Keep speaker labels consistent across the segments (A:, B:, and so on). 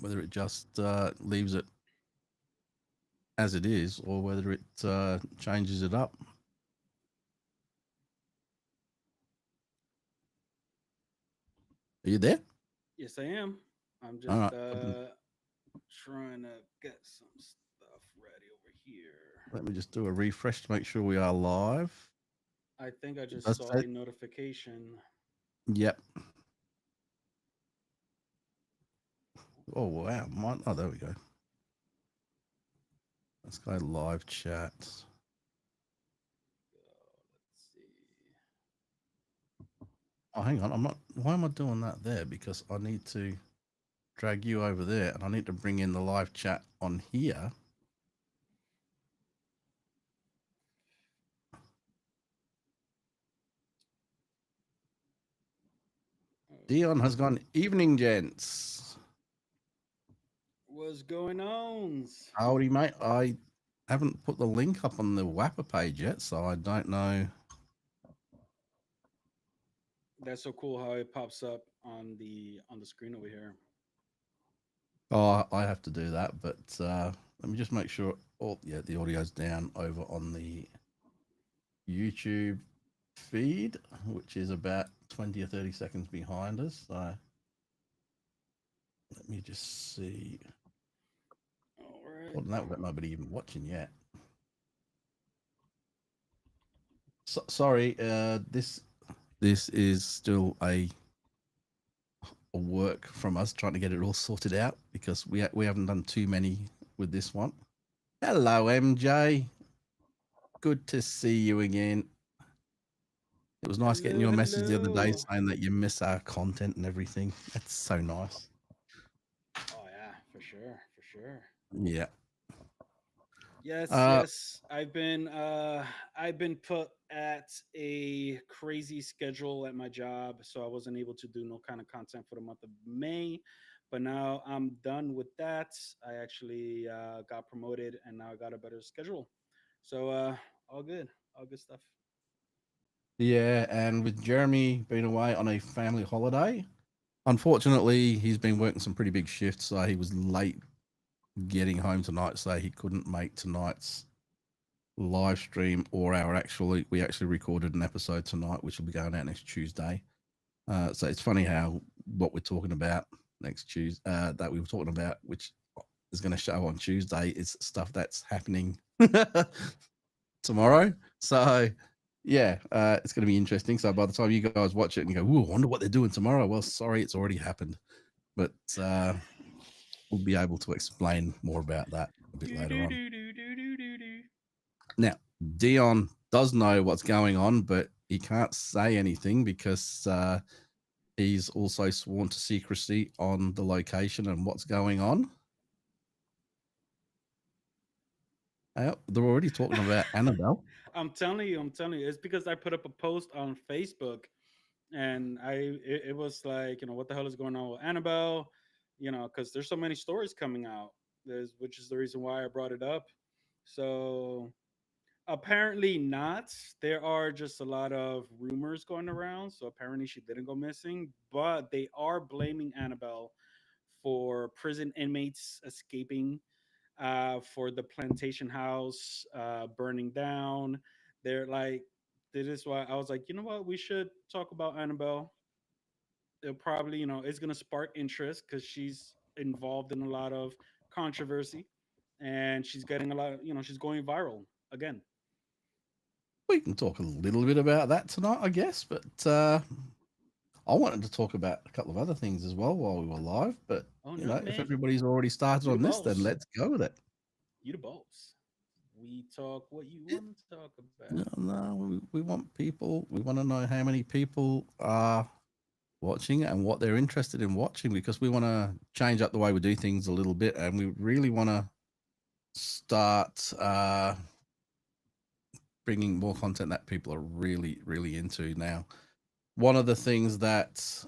A: whether it just leaves it as it is or whether it changes it up. Are you there?
B: Yes, I am. I'm
A: All
B: just
A: right. I've been,
B: trying to get some stuff ready over here.
A: let me just do a refresh to make sure we are live.
B: I think I
A: It
B: just
A: does
B: saw
A: say,
B: a notification.
A: yep. Oh, wow. Oh, there we go. Let's go live chat.
B: Let's see.
A: Oh, hang on. I'm not. Why am I doing that there? Because I need to drag you over there and I need to bring in the live chat on here. Dion has gone, evening, gents.
B: What's going on?
A: Howdy, mate. I haven't put the link up on the Wapper page yet, so I don't know.
B: That's so cool how it pops up on the screen over here.
A: Oh, I have to do that, but let me just make sure. Oh, yeah, the audio's down over on the YouTube feed, which is about 20 or 30 seconds behind us. So let me just see.
B: All right.
A: Well, no, we've got nobody even watching yet. Sorry, this is still a work from us trying to get it all sorted out because we haven't done too many with this one. Hello, MJ. Good to see you again. It was nice getting
B: Hello,
A: your message the other day
B: hello.
A: saying that you miss our content and everything. That's so nice.
B: Oh yeah, for sure, for sure.
A: Yeah.
B: Yes,
A: Uh,
B: yes. I've been put at a crazy schedule at my job, so I wasn't able to do no kind of content for the month of May. But now I'm done with that. I actually got promoted, and now I got a better schedule. So all good stuff.
A: yeah, and with Jeremy being away on a family holiday, unfortunately, he's been working some pretty big shifts, so he was late getting home tonight, so he couldn't make tonight's live stream or our actually we actually recorded an episode tonight, which will be going out next Tuesday. So it's funny how what we're talking about next Tuesday, that we were talking about, which is going to show on Tuesday, is stuff that's happening tomorrow. So yeah, it's going to be interesting. So by the time you guys watch it and go, "Ooh, I wonder what they're doing tomorrow," well, sorry, it's already happened, but we'll be able to explain more about that a bit
B: Do
A: later
B: do
A: on.
B: do do do do do do.
A: Now, Dion does know what's going on, but he can't say anything because he's also sworn to secrecy on the location and what's going on. They're already talking about Annabelle.
B: I'm telling you, it's because I put up a post on Facebook, and it was like, what the hell is going on with Annabelle? Because there's so many stories coming out, which is the reason why I brought it up. So apparently not. There are just a lot of rumors going around. So apparently she didn't go missing, but they are blaming Annabelle for prison inmates escaping, for the plantation house burning down. They're like, this is why I was like, you know what, we should talk about Annabelle. It'll probably, it's gonna spark interest because she's involved in a lot of controversy, and she's getting a lot. She's going viral again.
A: We can talk a little bit about that tonight, I guess, but I wanted to talk about a couple of other things as well while we were live. But
B: Oh
A: you
B: no,
A: know, if
B: man,
A: everybody's already started
B: you the
A: on this, then
B: boss.
A: let's go with it.
B: You the boss. We talk what you
A: Yeah,
B: want to talk about.
A: no, no, we want people. We want to know how many people are watching and what they're interested in watching because we want to change up the way we do things a little bit, and we really want to start bringing more content that people are really, really into now. One of the things that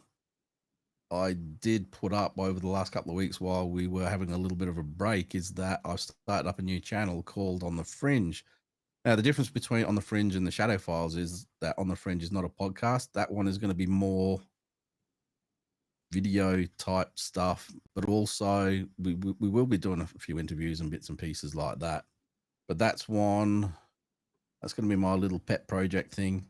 A: I did put up over the last couple of weeks while we were having a little bit of a break is that I've started up a new channel called On the Fringe. Now, the difference between On the Fringe and the Shadow Files is that On the Fringe is not a podcast. That one is going to be more video type stuff, but also we will be doing a few interviews and bits and pieces like that. But that's going to be my little pet project thing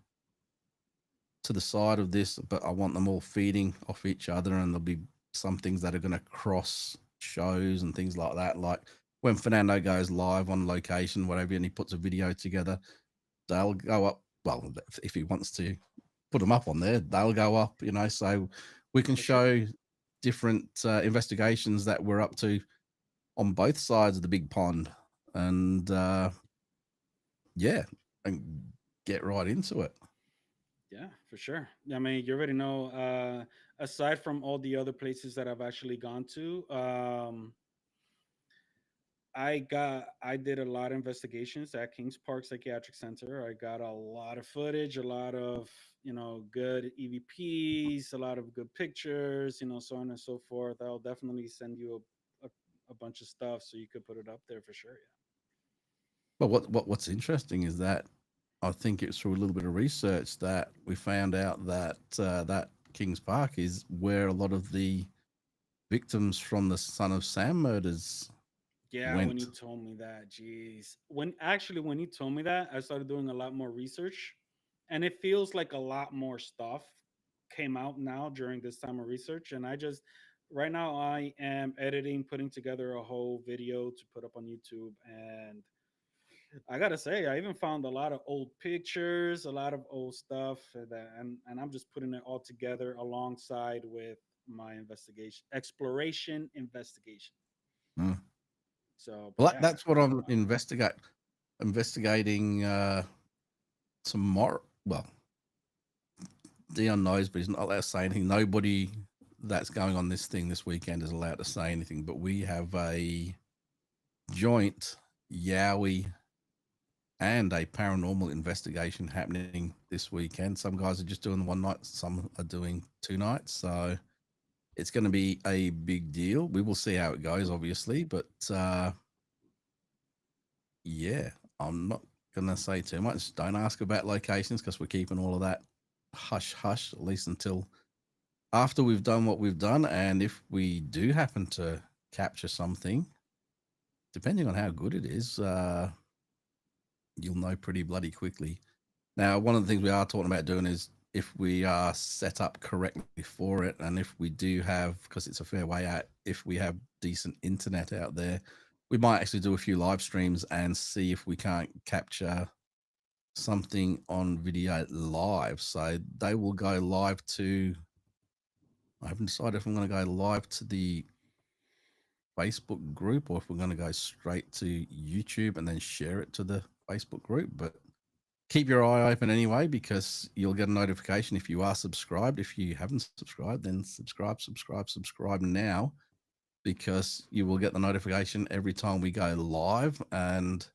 A: to the side of this. But I want them all feeding off each other, and there'll be some things that are going to cross shows and things like that. Like when Fernando goes live on location, whatever, and he puts a video together, they'll go up. Well, if he wants to put them up on there, they'll go up, so we can
B: For sure.
A: show different investigations that we're up to on both sides of the big pond, and yeah, and get right into it.
B: Yeah, for sure. I mean, you already know. Aside from all the other places that I've actually gone to, I did a lot of investigations at Kings Park Psychiatric Center. I got a lot of footage, a lot of good EVPs, a lot of good pictures, so on and so forth. I'll definitely send you a bunch of stuff so you could put it up there for sure.
A: But what's interesting is that I think it's through a little bit of research that we found out that that Kings Park is where a lot of the victims from the Son of Sam murders
B: Yeah, when you
A: went.
B: told me that, jeez. When you told me that, I started doing a lot more research, and it feels like a lot more stuff came out now during this time of research. And right now, I am editing, putting together a whole video to put up on YouTube. And I gotta say, I even found a lot of old pictures, a lot of old stuff, and I'm just putting it all together alongside with my exploration investigation.
A: Mm.
B: So,
A: Well,
B: yeah.
A: that's what I'm investigating tomorrow. Well, Dion knows, but he's not allowed to say anything. Nobody that's going on this thing this weekend is allowed to say anything. But we have a joint Yowie and a paranormal investigation happening this weekend. Some guys are just doing one night, some are doing 2 nights. So it's going to be a big deal. We will see how it goes, obviously, but yeah, I'm not going to say too much. Don't ask about locations because we're keeping all of that hush hush, at least until after we've done what we've done. And if we do happen to capture something, depending on how good it is, you'll know pretty bloody quickly. Now, one of the things we are talking about doing is if we are set up correctly for it, and if we do have, because it's a fair way out, if we have decent internet out there, we might actually do a few live streams and see if we can't capture something on video live. So they will go live to, I haven't decided if I'm going to go live to the Facebook group or if we're going to go straight to YouTube and then share it to the Facebook group. But keep your eye open anyway, because you'll get a notification if you are subscribed. If you haven't subscribed, then subscribe now, because you will get the notification every time we go live. And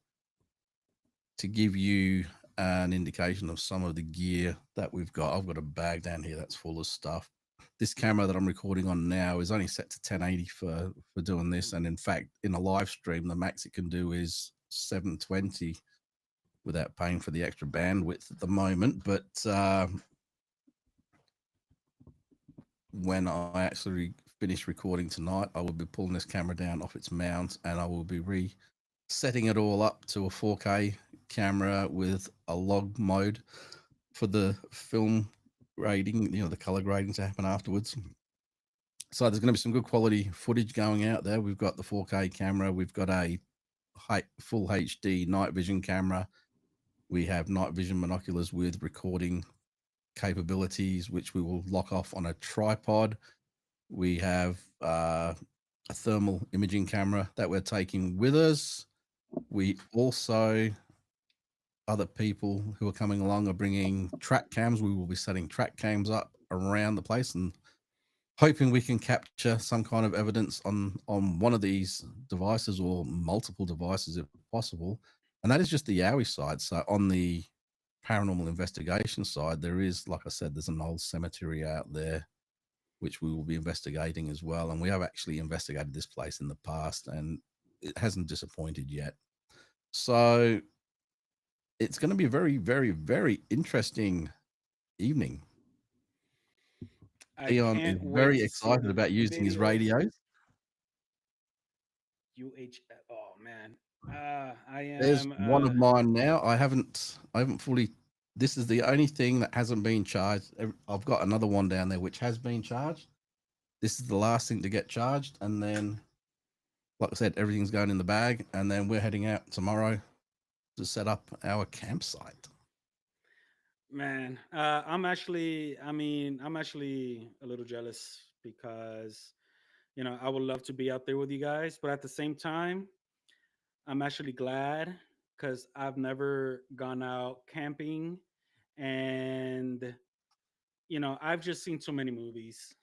A: to give you an indication of some of the gear that we've got, I've got a bag down here that's full of stuff. This camera that I'm recording on now is only set to 1080 for doing this, and in fact, in a live stream, the max it can do is 720 without paying for the extra bandwidth at the moment. But when I actually finish recording tonight, I will be pulling this camera down off its mount, and I will be resetting it all up to a 4K camera with a log mode for the film grading, the color grading to happen afterwards. So there's going to be some good quality footage going out there. We've got the 4K camera. We've got a full HD night vision camera. We have night vision binoculars with recording capabilities, which we will lock off on a tripod. We have a thermal imaging camera that we're taking with us. We also, other people who are coming along are bringing track cams. We will be setting track cams up around the place and hoping we can capture some kind of evidence on one of these devices or multiple devices if possible. And that is just the Yowie side. So on the paranormal investigation side, there is, like I said, there's an old cemetery out there which we will be investigating as well. And we have actually investigated this place in the past, and it hasn't disappointed yet. So it's going to be a very, very, very interesting evening.
B: I
A: Leon is
B: can't wait
A: very
B: to see
A: excited
B: the
A: about using his
B: videos.
A: radios.
B: Oh man, I
A: There's
B: am.
A: one of mine now. I haven't fully. This is the only thing that hasn't been charged. I've got another one down there which has been charged. This is the last thing to get charged, and then, like I said, everything's going in the bag, and then we're heading out tomorrow to set up our campsite.
B: Man, I'm actually a little jealous because, I would love to be out there with you guys, but at the same time, I'm actually glad because I've never gone out camping, and I've just seen so many movies.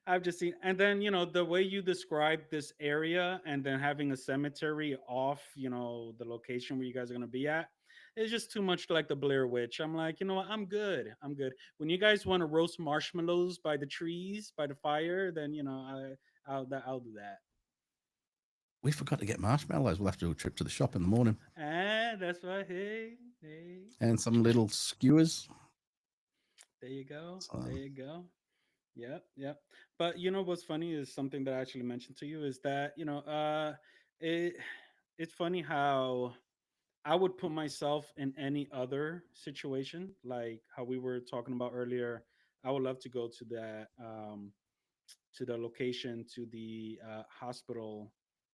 B: I've just seen, and then the way you describe this area, and then having a cemetery off, the location where you guys are gonna be at, it's just too much like the Blair Witch. I'm like, you know what? I'm good. I'm good. When you guys want to roast marshmallows by the trees, by the fire, then I'll do that.
A: We forgot to get marshmallows. We'll have to do a trip to the shop in the morning,
B: And that's why. Hey, hey,
A: and some little skewers.
B: there you go.
A: So,
B: There you go. Yep, yep. But what's funny is something that I actually mentioned to you is that it it's funny how I would put myself in any other situation, like how we were talking about earlier. I would love to go to the location, to the hospital,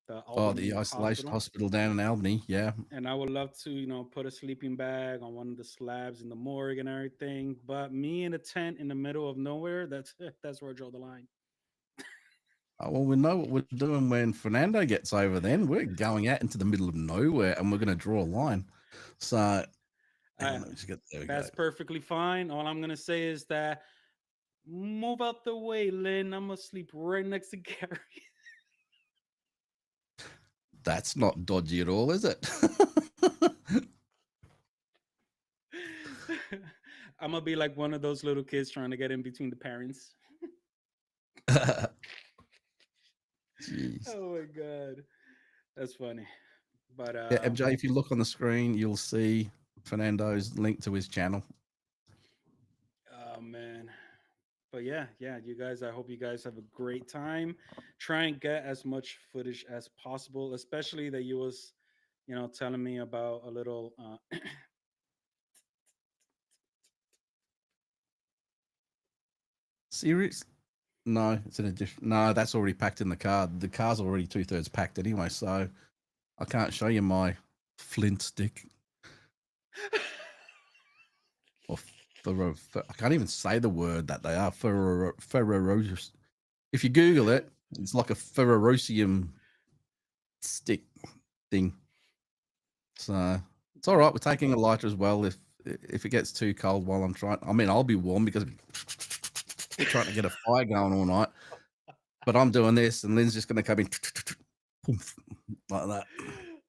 B: the
A: oh, the
B: Albany
A: isolation
B: hospital,
A: hospital down in Albany. Yeah.
B: and I would love to put a sleeping bag on one of the slabs in the morgue and everything. But me in a tent in the middle of nowhere, that's that's where I draw the line.
A: Oh, well, we know what we're doing when Fernando gets over. Then we're going out into the middle of nowhere, and we're going to draw a line. So, hang on,
B: I,
A: let me just get there. We go.
B: that's perfectly fine. All I'm gonna say is that move out the way, Lynn. I'm gonna sleep right next to Gary.
A: That's not dodgy at all, is it?
B: I'm gonna be like one of those little kids trying to get in between the parents.
A: Jeez.
B: Oh my god, that's funny. But
A: Yeah, MJ, if you look on the screen, you'll see Fernando's link to his channel.
B: oh man. But yeah, yeah, you guys. I hope you guys have a great time. Try and get as much footage as possible, especially that you was, telling me about a little.
A: Serious? No, it's in a different. No, that's already packed in the car. The car's already 2/3 packed anyway, so I can't show you my flint stick or I can't even say the word that they are. Ferrorosium. If you Google it, it's like a ferrorosium stick thing. So it's all right. We're taking a lighter as well. If it gets too cold while I'm trying, I mean, I'll be warm because I'm trying to get a fire going all night. But I'm doing this, and Lynn's just going to come in like that.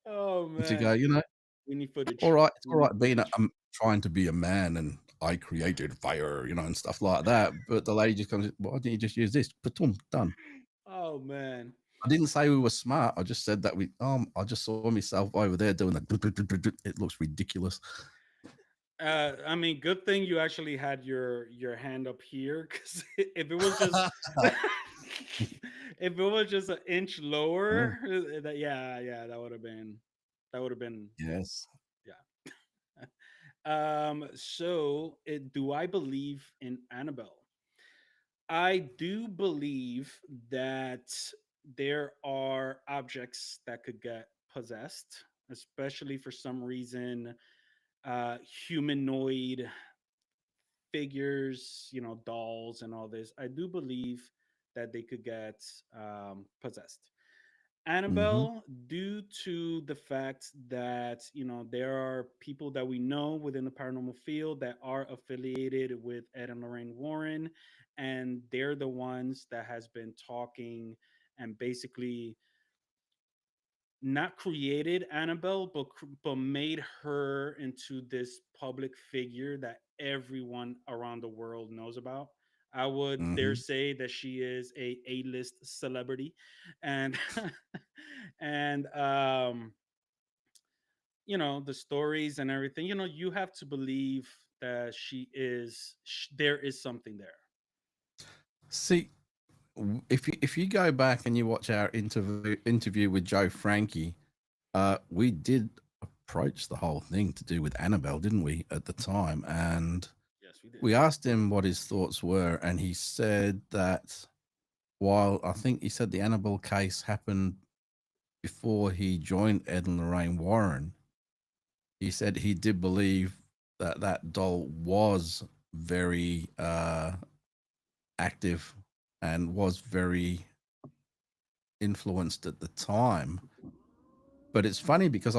B: Oh
A: And to
B: man,
A: go,
B: we need footage.
A: all right, it's
B: We
A: all
B: need
A: right being
B: footage.
A: I'm trying to be a man and I created fire, and stuff like that. But the lady just comes, why didn't you just use this? Patum, done.
B: Oh man.
A: I didn't say we were smart. I just said that I just saw myself over there doing that. It looks ridiculous.
B: I mean, good thing you actually had your hand up here, because if it was just if it was just an inch
A: Yeah.
B: lower, that yeah, that would have been
A: Yes.
B: yeah. So do I believe in Annabelle? I do believe that there are objects that could get possessed, especially for some reason, humanoid figures, dolls and all this. I do believe that they could get possessed.
A: Mm-hmm.
B: Annabelle, due to the fact that there are people that we know within the paranormal field that are affiliated with Ed and Lorraine Warren, and they're the ones that has been talking and basically not created Annabelle, but made her into this public figure that everyone around the world knows about. I would dare
A: Mm-hmm.
B: say that she is a A-list celebrity, and and the stories and everything. You have to believe that there is something there.
A: See, if you go back and you watch our interview with Joe Frankie, we did approach the whole thing to do with Annabelle, didn't we, at the time? And
B: Yes, we did.
A: we asked him what his thoughts were, and he said that while I think he said the Annabelle case happened before he joined Ed and Lorraine Warren, he said he did believe that that doll was very active and was very influenced at the time. But it's funny because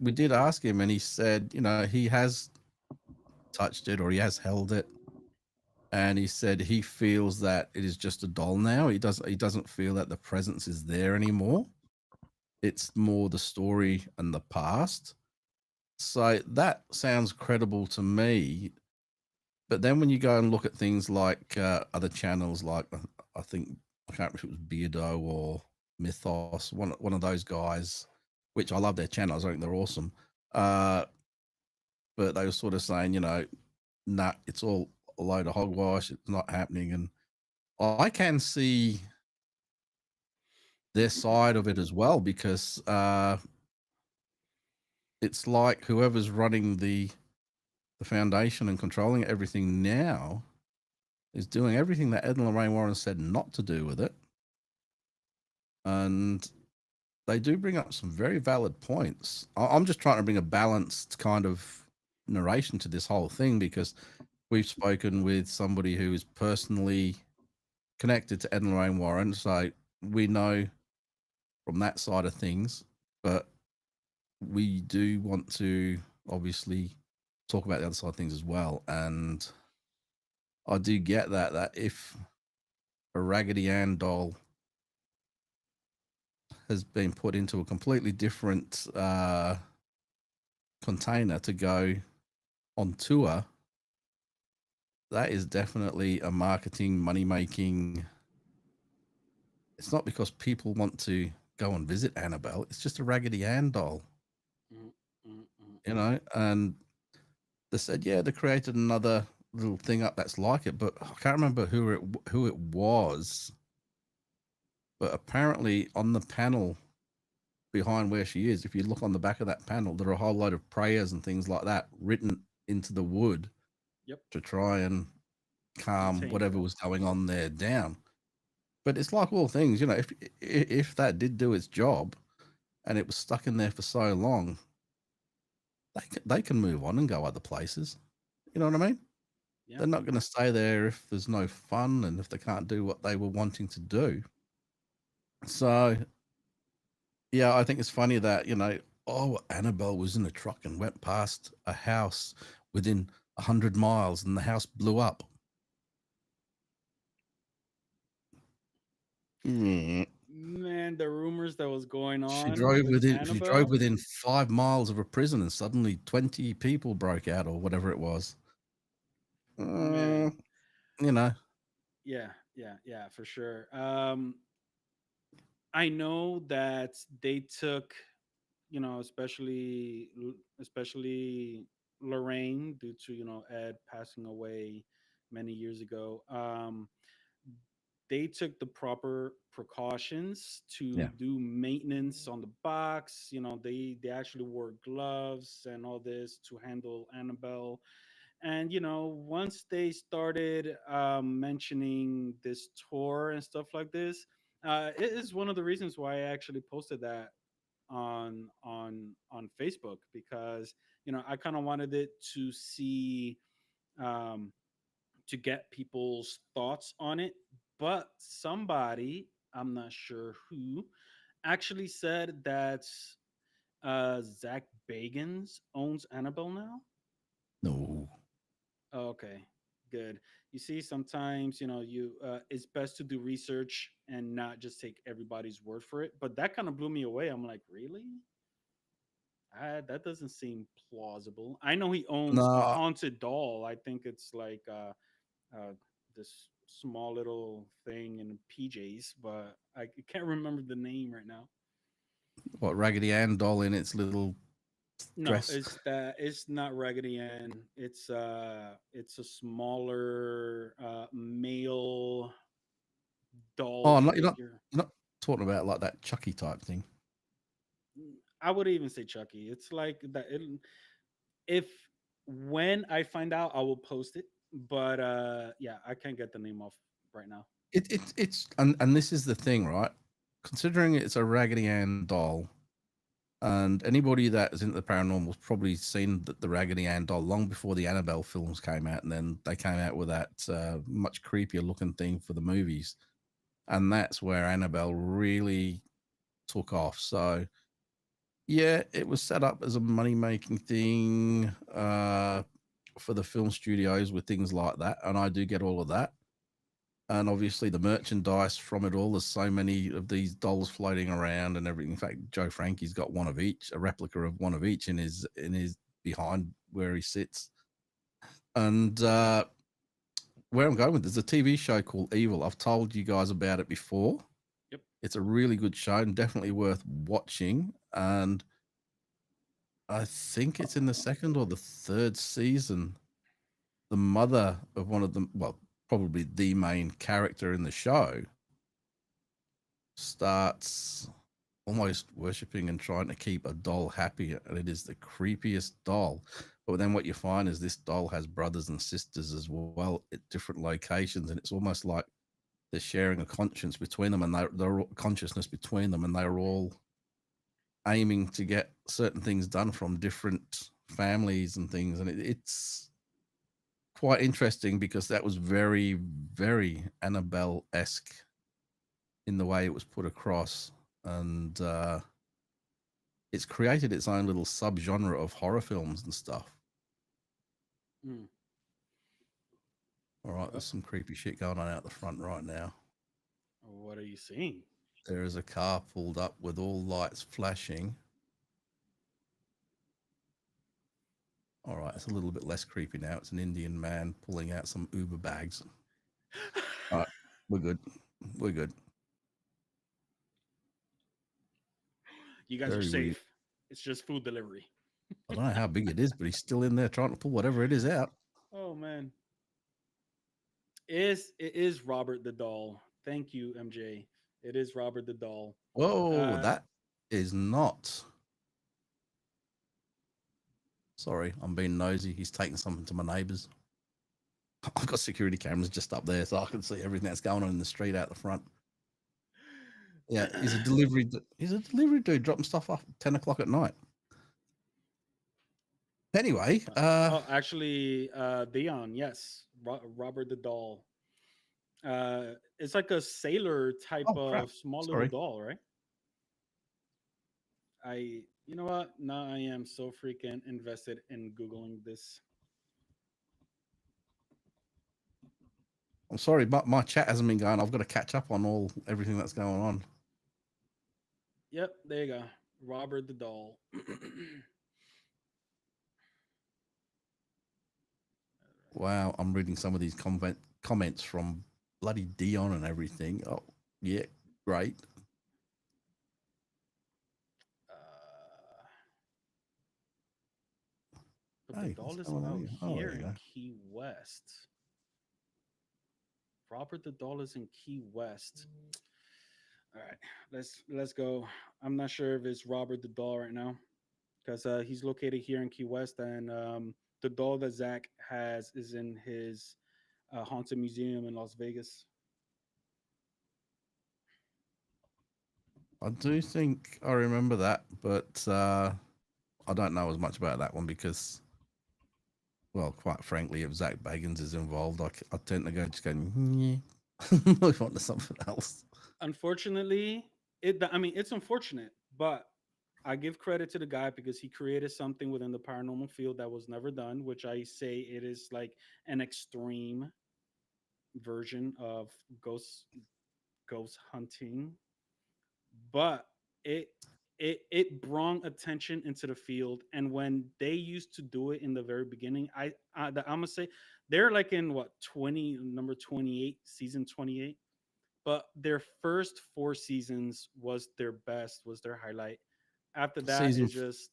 A: we did ask him, and he said, he has touched it or he has held it, and he said he feels that it is just a doll now. He doesn't feel that the presence is there anymore. It's more the story and the past. So that sounds credible to me. But then when you go and look at things like other channels, like I think I can't remember if it was Beardo or Mythos, one of those guys, which I love their channels. I think they're awesome. But they were sort of saying, nah, it's all a load of hogwash. It's not happening. And I can see their side of it as well, because it's like whoever's running the foundation and controlling everything now is doing everything that Ed and Lorraine Warren said not to do with it. And they do bring up some very valid points. I'm just trying to bring a balanced kind of narration to this whole thing, because we've spoken with somebody who is personally connected to Ed and Lorraine Warren, so we know from that side of things. But we do want to obviously talk about the other side of things as well. And I do get that if a Raggedy Ann doll has been put into a completely different container to go on tour, that is definitely a marketing, money making. It's not because people want to go and visit Annabelle. It's just a Raggedy Ann doll,
B: Mm, mm, mm, mm.
A: And they said, yeah, they created another little thing up that's like it, but I can't remember who it was. But apparently, on the panel behind where she is, if you look on the back of that panel, there are a whole load of prayers and things like that written into the wood
B: Yep.
A: to try and calm
B: Contain
A: whatever
B: her.
A: was going on there down. But it's like all things, if that did do its job and it was stuck in there for so long, they can move on and go other places. You know what I mean?
B: Yeah.
A: They're not going to stay there if there's no fun and if they can't do what they were wanting to do. So, yeah, I think it's funny that, oh, Annabelle was in a truck and went past a house within 100 miles and the house blew up. Mm.
B: Man, the rumors that was going
A: She
B: on
A: drove
B: with
A: within she drove
B: Annabelle.
A: within 5 miles of a prison and suddenly 20 people broke out or whatever it was.
B: Man,
A: Mm, you know,
B: yeah, yeah, yeah, for sure. I know that they took, especially Lorraine, due to Ed passing away many years ago. They took the proper precautions to
A: yeah.
B: do maintenance on the box. They actually wore gloves and all this to handle Annabelle. And once they started mentioning this tour and stuff like this, it is one of the reasons why I actually posted that on Facebook, because I kind of wanted it to see, um, to get people's thoughts on it. But somebody, I'm not sure who, actually said that Zach Bagans owns Annabelle now.
A: No.
B: Okay, good. You see, sometimes you it's best to do research and not just take everybody's word for it. But that kind of blew me away. I'm like, really? That doesn't seem plausible. I know he owns a
A: No.
B: haunted doll. I think it's like this small little thing in PJs, but I can't remember the name right now.
A: What, Raggedy Ann doll in its little
B: No,
A: dress.
B: it's not Raggedy Ann. It's a smaller male doll
A: Oh, no,
B: figure.
A: you're not talking about like that Chucky type thing.
B: I would even say Chucky. It's like that. If when I find out, I will post it. But yeah, I can't get the name off right now.
A: It's and this is the thing, right? Considering it's a Raggedy Ann doll, and anybody that is into the paranormal's probably seen the Raggedy Ann doll long before the Annabelle films came out, and then they came out with that much creepier looking thing for the movies, and that's where Annabelle really took off. So yeah, it was set up as a money making thing for the film studios with things like that, and I do get all of that. And obviously the merchandise from it all. There's so many of these dolls floating around and everything. In fact, Joe Frankie's got one of each, a replica of one of each in his behind where he sits. And where I'm going with, there's a TV show called Evil. I've told you guys about it before.
B: Yep.
A: It's a really good show and definitely worth watching. And I think it's in the second or the third season. The mother of one of them, well, probably the main character in the show, starts almost worshipping and trying to keep a doll happy. And it is the creepiest doll. But then what you find is this doll has brothers and sisters as well at different locations. And it's almost like they're sharing a conscience between them and they're consciousness between them. And they're all aiming to get certain things done from different families and things. And it's quite interesting because that was very, very Annabelle esque in the way it was put across. And it's created its own little subgenre of horror films and stuff.
B: Mm.
A: All right,
B: Uh,
A: there's some creepy shit going on out the front right now.
B: what are you seeing?
A: There is a car pulled up with all lights flashing. All right, it's a little bit less creepy now. It's an Indian man pulling out some Uber bags. All right, we're good. We're good.
B: You guys are
A: Very weird.
B: safe. It's just food delivery.
A: I don't know how big it is, but he's still in there trying to pull whatever it is out.
B: Oh man, it is Robert the doll. Thank you, MJ. It is Robert the doll.
A: Whoa,
B: Uh,
A: that is not. Sorry, I'm being nosy. He's taking something to my neighbours. I've got security cameras just up there, so I can see everything that's going on in the street out the front. Yeah, he's a delivery. He's a delivery dude dropping stuff off at 10 o'clock at night. Anyway,
B: oh, actually, Dion. Yes, Robert the doll. It's like a sailor type
A: oh crap!
B: of small little
A: Sorry,
B: doll, right? You know what? Now I am so freaking invested in googling this.
A: I'm sorry, but my chat hasn't been going. I've got to catch up on everything that's going on.
B: Yep, there you go. Robert the doll.
A: Wow, I'm reading some of these comments from bloody Dion and everything. Oh, yeah, great.
B: uh, but the
A: Hey, what's
B: doll is
A: going on
B: out
A: here? Oh,
B: here
A: there you
B: in
A: go.
B: Key West. Robert the doll is in Key West. All right, let's go. I'm not sure if it's Robert the doll right now because he's located here in Key West, and the doll that Zach has is in his haunted museum in Las Vegas.
A: I do think I remember that, but I don't know as much about that one because, well, quite frankly, if Zach Bagans is involved, I tend to go just going, yeah, move on to something else.
B: Unfortunately, I mean, it's unfortunate, but I give credit to the guy because he created something within the paranormal field that was never done, which I say it is like an extreme version of ghost hunting, but it it brought attention into the field. And when they used to do it in the very beginning, I'm gonna say they're like in what 20 number 28 season 28, but their first four seasons was their best, was their highlight. After that,
A: Season
B: it just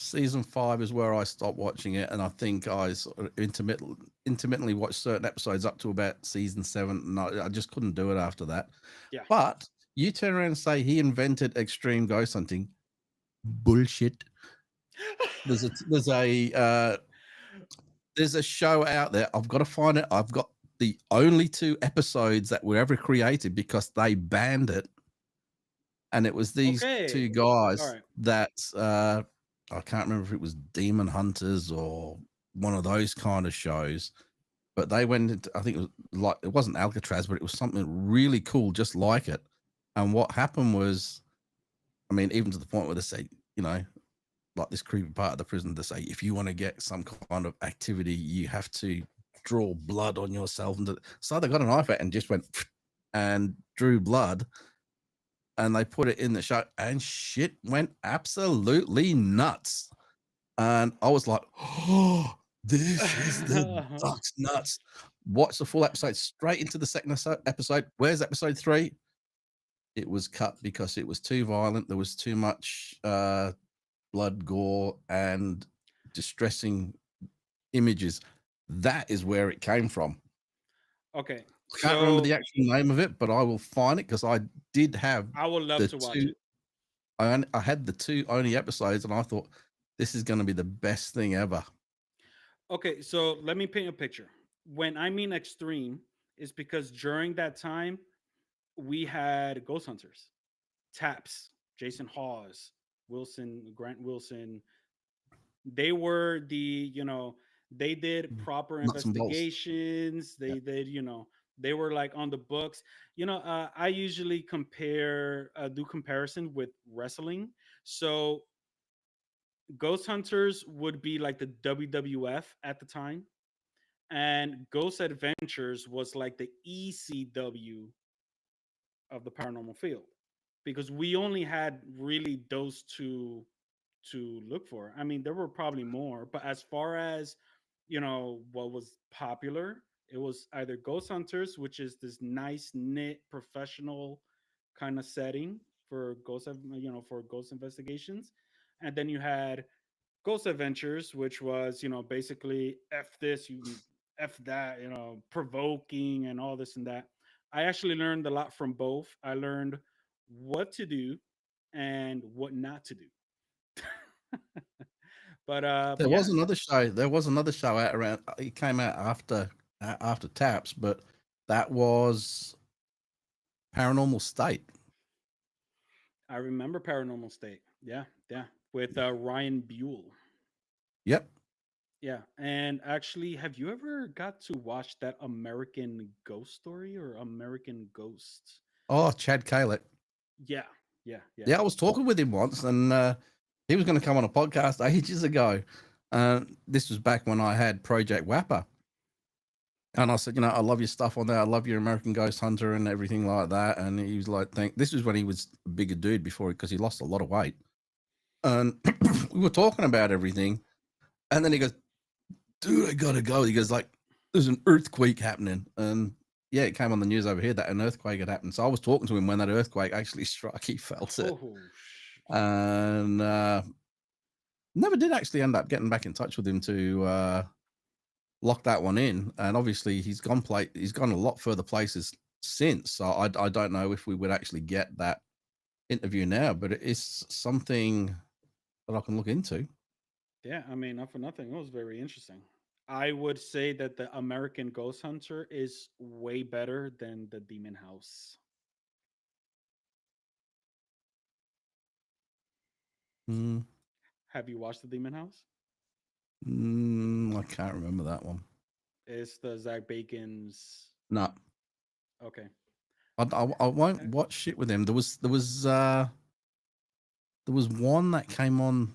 A: season 5 is where I stopped watching it, and I think I sort of intermittently watched certain episodes up to about season 7, and I just couldn't do it after that.
B: Yeah.
A: But you turn around and say he invented extreme ghost hunting. Bullshit. There's a show out there. I've got to find it. I've got the only 2 episodes that were ever created because they banned it. And it was these 2
B: Okay.
A: guys
B: All right.
A: that I can't remember if it was Demon Hunters or one of those kind of shows, but they went into, I think it was like, it wasn't Alcatraz, but it was something really cool, just like it. And what happened was, I mean, even to the point where they say, you know, like this creepy part of the prison, to say, if you want to get some kind of activity, you have to draw blood on yourself. And so they got a knife out and just went and drew blood, and they put it in the show, and shit went absolutely nuts. And I was like, oh, this is the duck's nuts. Watch the full episode straight into the second episode. Where's episode 3? It was cut because it was too violent. There was too much blood, gore, and distressing images. That is where it came from.
B: Okay.
A: I can't remember the actual name of it, but I will find it because I did have.
B: I would love to watch it.
A: I had the 2 only episodes, and I thought this is going to be the best thing ever.
B: Okay, so let me paint a picture. When I mean extreme, is because during that time we had ghost hunters, Taps, Jason Hawes, Grant Wilson. They were the, they did proper
A: Nuts and bolts.
B: investigations. They did, they were like on the books. I usually do comparison with wrestling. So ghost hunters would be like the WWF at the time, and Ghost Adventures was like the ECW of the paranormal field, because we only had really those 2 to look for. I mean, there were probably more, but as far as what was popular, it was either Ghost Hunters, which is this nice knit professional kind of setting for for ghost investigations, and then you had Ghost Adventures, which was basically f this, you f that, provoking and all this and that. I actually learned a lot from both. I learned what to do and what not to do.
A: There
B: yeah.
A: was another show. There was another show out around. It came out after Taps, but that was Paranormal State.
B: I remember Paranormal State. Yeah, yeah, with Ryan Buell.
A: Yep.
B: Yeah, and actually, have you ever got to watch that American Ghost Story or American Ghosts?
A: Oh, Chad Kalek.
B: Yeah, yeah, yeah.
A: Yeah, I was talking with him once, and he was going to come on a podcast ages ago. This was back when I had Project Wapper. And I said, I love your stuff on there. I love your American Ghost Hunter and everything like that. And he was like, this was when he was a bigger dude before, because he lost a lot of weight. And we were talking about everything. And then he goes, dude, I got to go. He goes, like, there's an earthquake happening. And yeah, it came on the news over here that an earthquake had happened. So I was talking to him when that earthquake actually struck. He felt it. And never did actually end up getting back in touch with him to lock that one in. And obviously he's gone a lot further places since. So I don't know if we would actually get that interview now, but it is something that I can look into.
B: Yeah, I mean, not for nothing, it was very interesting. I would say that the American Ghost Hunter is way better than the Demon House. Have you watched the Demon House?
A: I can't remember that one.
B: It's the Zach Bacon's.
A: No.
B: Okay.
A: I won't watch shit with him. There was one that came on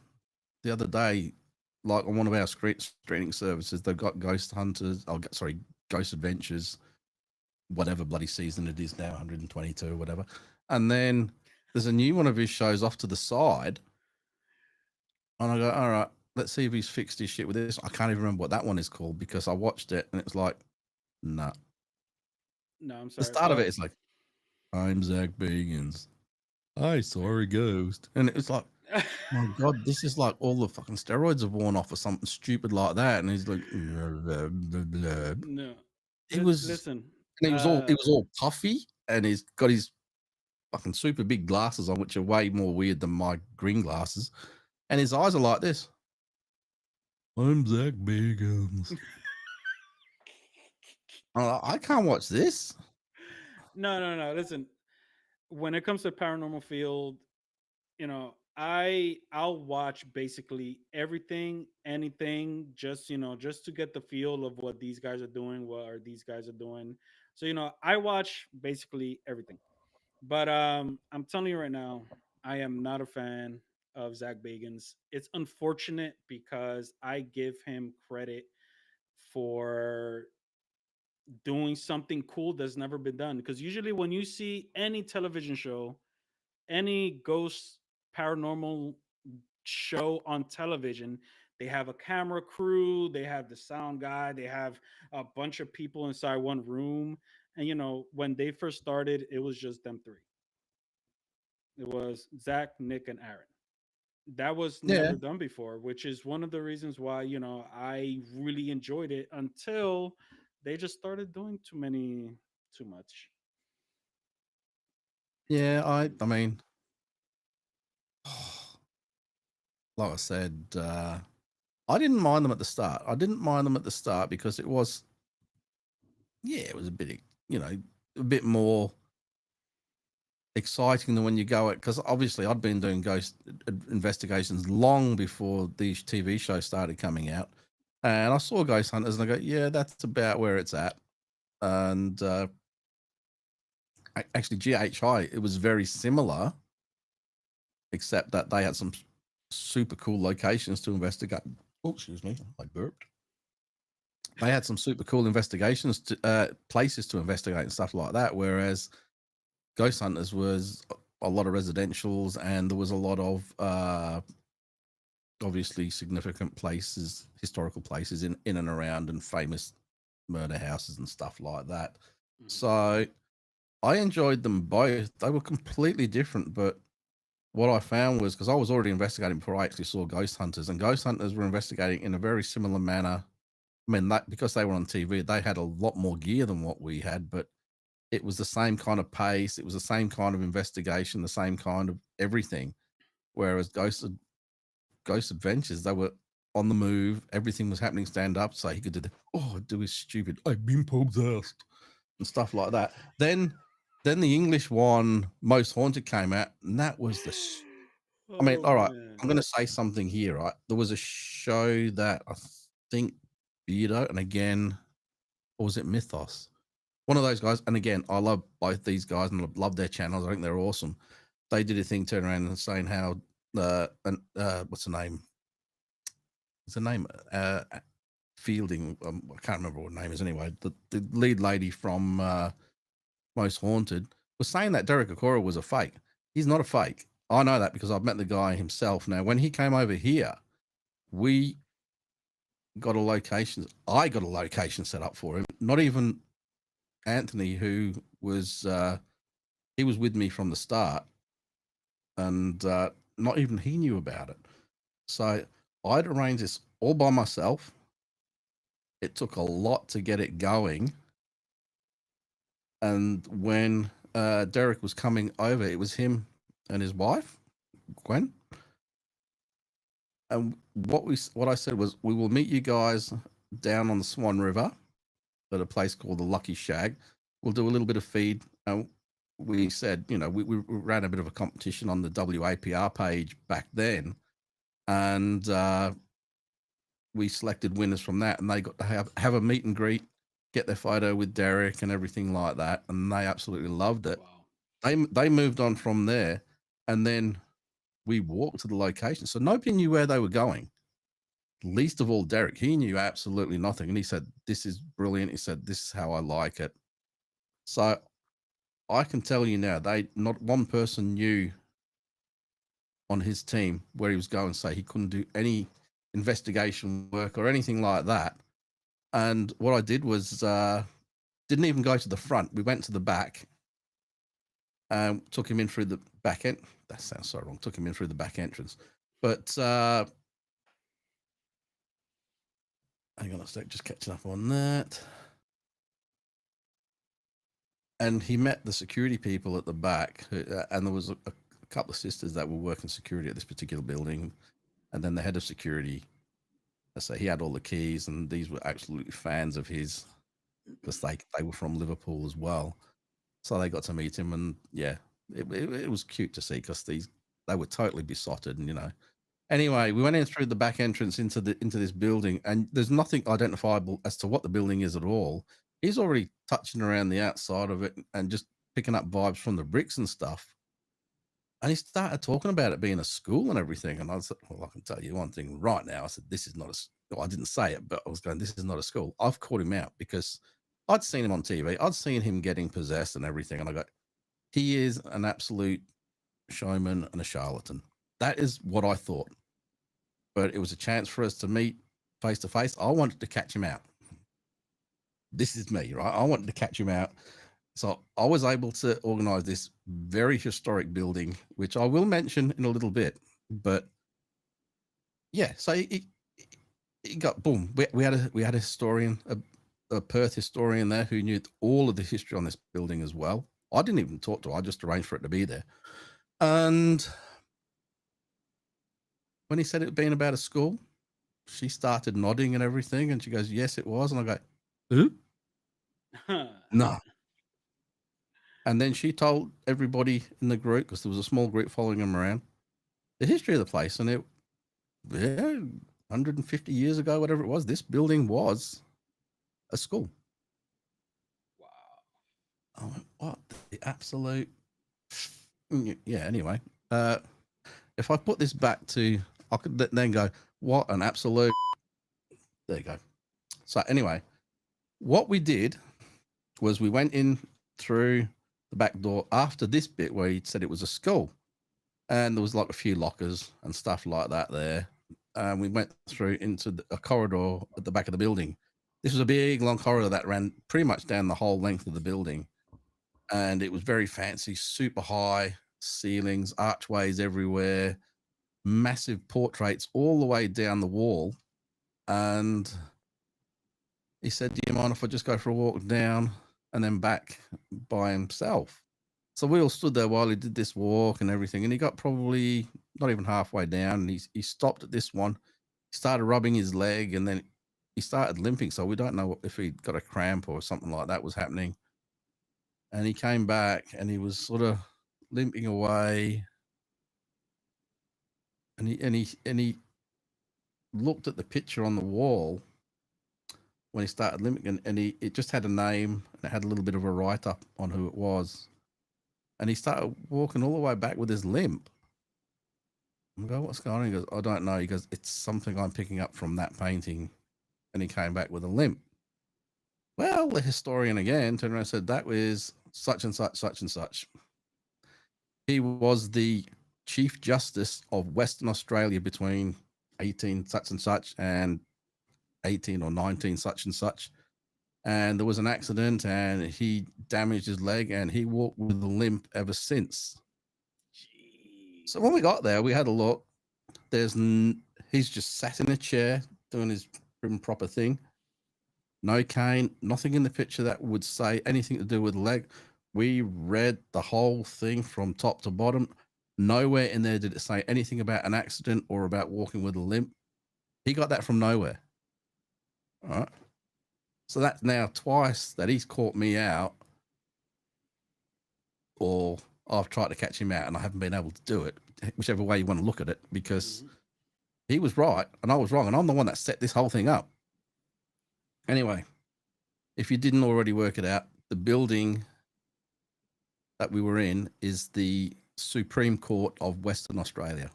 A: the other day, like on one of our streaming services. They've got Ghost Hunters. Ghost Adventures, whatever bloody season it is now, 122 or whatever. And then there's a new one of his shows off to the side. And I go, all right, let's see if he's fixed his shit with this. I can't even remember what that one is called, because I watched it and it was like, nah.
B: No, I'm sorry.
A: The start of it is like, I'm Zach Bagans. I saw a ghost. And it was like, My God, this is like all the fucking steroids have worn off or something stupid like that. And he's like, blah, blah, blah.
B: No.
A: It was,
B: Listen.
A: and he was all puffy, and he's got his fucking super big glasses on, which are way more weird than my green glasses. And his eyes are like this. I'm Zach Bagans. I can't watch this.
B: No. Listen, when it comes to paranormal field, I'll watch basically everything, anything, just to get the feel of what these guys are doing, what are these guys are doing. So, I watch basically everything. But I'm telling you right now, I am not a fan of Zach Bagans. It's unfortunate because I give him credit for doing something cool that's never been done. Because usually when you see any television show, any ghost paranormal show on television, they have a camera crew, they have the sound guy, they have a bunch of people inside one room. And when they first started, it was just them three. It was Zach, Nick, and Aaron. That was
A: Yeah.
B: never done before, which is one of the reasons why, I really enjoyed it until they just started doing too much.
A: Yeah. I mean, like I said, I didn't mind them at the start. I didn't mind them at the start because it was a bit, a bit more exciting than when you go it. Because obviously, I'd been doing ghost investigations long before these TV shows started coming out, and I saw Ghost Hunters, and I go, yeah, that's about where it's at. And actually, GHI, it was very similar, except that they had some super cool locations to investigate. Oh, excuse me, I burped. They had some super cool investigations to places to investigate and stuff like that. Whereas Ghost Hunters was a lot of residentials, and there was a lot of obviously significant places, historical places in and around, and famous murder houses and stuff like that.
B: Mhm.
A: So I enjoyed them both. They were completely different, but what I found was, because I was already investigating before I actually saw Ghost Hunters, and Ghost Hunters were investigating in a very similar manner. I mean, because they were on TV, they had a lot more gear than what we had, but it was the same kind of pace. It was the same kind of investigation, the same kind of everything. Whereas Ghost Adventures, they were on the move. Everything was happening stand up, so he could do his stupid "I've been possessed" and stuff like that. Then the English one, Most Haunted, came out, and that was I mean,
B: Oh
A: all right,
B: man.
A: I'm going to say something here, right? There was a show that I think Beardo, and again, or was it Mythos? One of those guys. And again, I love both these guys and I love their channels. I think they're awesome. They did a thing, turn around and saying how what's the name? What's the name? Fielding. I can't remember what her name is anyway. The lead lady from Most Haunted was saying that Derek Okora was a fake. He's not a fake. I know that because I've met the guy himself. Now, when he came over here, we got a location. I got a location set up for him. Not even Anthony, who was he was with me from the start, and not even he knew about it. So I'd arranged this all by myself. It took a lot to get it going, and when Derek was coming over, it was him and his wife, Gwen. And what I said was, we will meet you guys down on the Swan River at a place called the Lucky Shag. We'll do a little bit of feed. We said, we ran a bit of a competition on the WAPR page back then, and we selected winners from that, and they got to have a meet and greet, get their photo with Derek and everything like that, and they absolutely loved it.
B: Wow.
A: They moved on from there, and then we walked to the location, so nobody knew where they were going. Least of all Derek. He knew absolutely nothing, and he said, "This is brilliant." He said, "This is how I like it." So I can tell you now, not one person knew on his team where he was going. So he couldn't do any investigation work or anything like that. And what I did was didn't even go to the front. We went to the back, Took him in through the back end. That sounds so wrong. Took him in through the back entrance. But hang on a sec, just catching up on that. And he met the security people at the back, and there was a couple of sisters that were working security at this particular building, and then the head of security. So he had all the keys, and these were absolutely fans of his because they were from Liverpool as well. So they got to meet him, and yeah, it was cute to see because they were totally besotted, and Anyway, we went in through the back entrance into this building, and there's nothing identifiable as to what the building is at all. He's already touching around the outside of it and just picking up vibes from the bricks and stuff. And he started talking about it being a school and everything. And I said, well, I can tell you one thing right now. I said, this is not well, I didn't say it, but I was going, this is not a school. I've called him out because I'd seen him on TV. I'd seen him getting possessed and everything. And I go, he is an absolute showman and a charlatan. That is what I thought. But it was a chance for us to meet face to face. I wanted to catch him out. This is me, right? I wanted to catch him out. So I was able to organize this very historic building, which I will mention in a little bit. But yeah, so it got boom. We had a historian, a Perth historian there who knew all of the history on this building as well. I didn't even talk to her. I just arranged for it to be there. And when he said it being about a school, she started nodding and everything. And she goes, yes, it was. And I go, who? No. And then she told everybody in the group, because there was a small group following him around, the history of the place. And 150 years ago, whatever it was, this building was a school.
B: Wow.
A: I went, what the absolute? Yeah, anyway. If I put this back to, I could then go, what an absolute. There you go. So anyway, what we did was we went in through the back door after this bit where he said it was a school, and there was like a few lockers and stuff like that there. And we went through into a corridor at the back of the building. This was a big long corridor that ran pretty much down the whole length of the building, and it was very fancy, super high ceilings, archways everywhere, massive portraits all the way down the wall. And he said, do you mind if I just go for a walk down and then back by himself? So we all stood there while he did this walk and everything. And he got probably not even halfway down. And he stopped at this one. He started rubbing his leg, and then he started limping. So we don't know if he got a cramp or something like that was happening. And he came back and he was sort of limping away. And he looked at the picture on the wall when he started limping, and it just had a name and it had a little bit of a write up on who it was. And he started walking all the way back with his limp. I go, what's going on? He goes, I don't know. He goes, it's something I'm picking up from that painting. And he came back with a limp. Well, the historian again turned around and said, that was such and such, such and such. He was the Chief Justice of Western Australia between 18 such and such and 18 or 19 such and such. And there was an accident and he damaged his leg and he walked with a limp ever since. Jeez. So when we got there, we had a look. He's just sat in a chair doing his prim proper thing. No cane, nothing in the picture that would say anything to do with the leg. We read the whole thing from top to bottom. Nowhere in there did it say anything about an accident or about walking with a limp. He got that from nowhere. All right. So that's now twice that he's caught me out, or I've tried to catch him out and I haven't been able to do it, whichever way you want to look at it, because he was right and I was wrong, and I'm the one that set this whole thing up. Anyway, if you didn't already work it out, the building that we were in is the Supreme Court of Western Australia.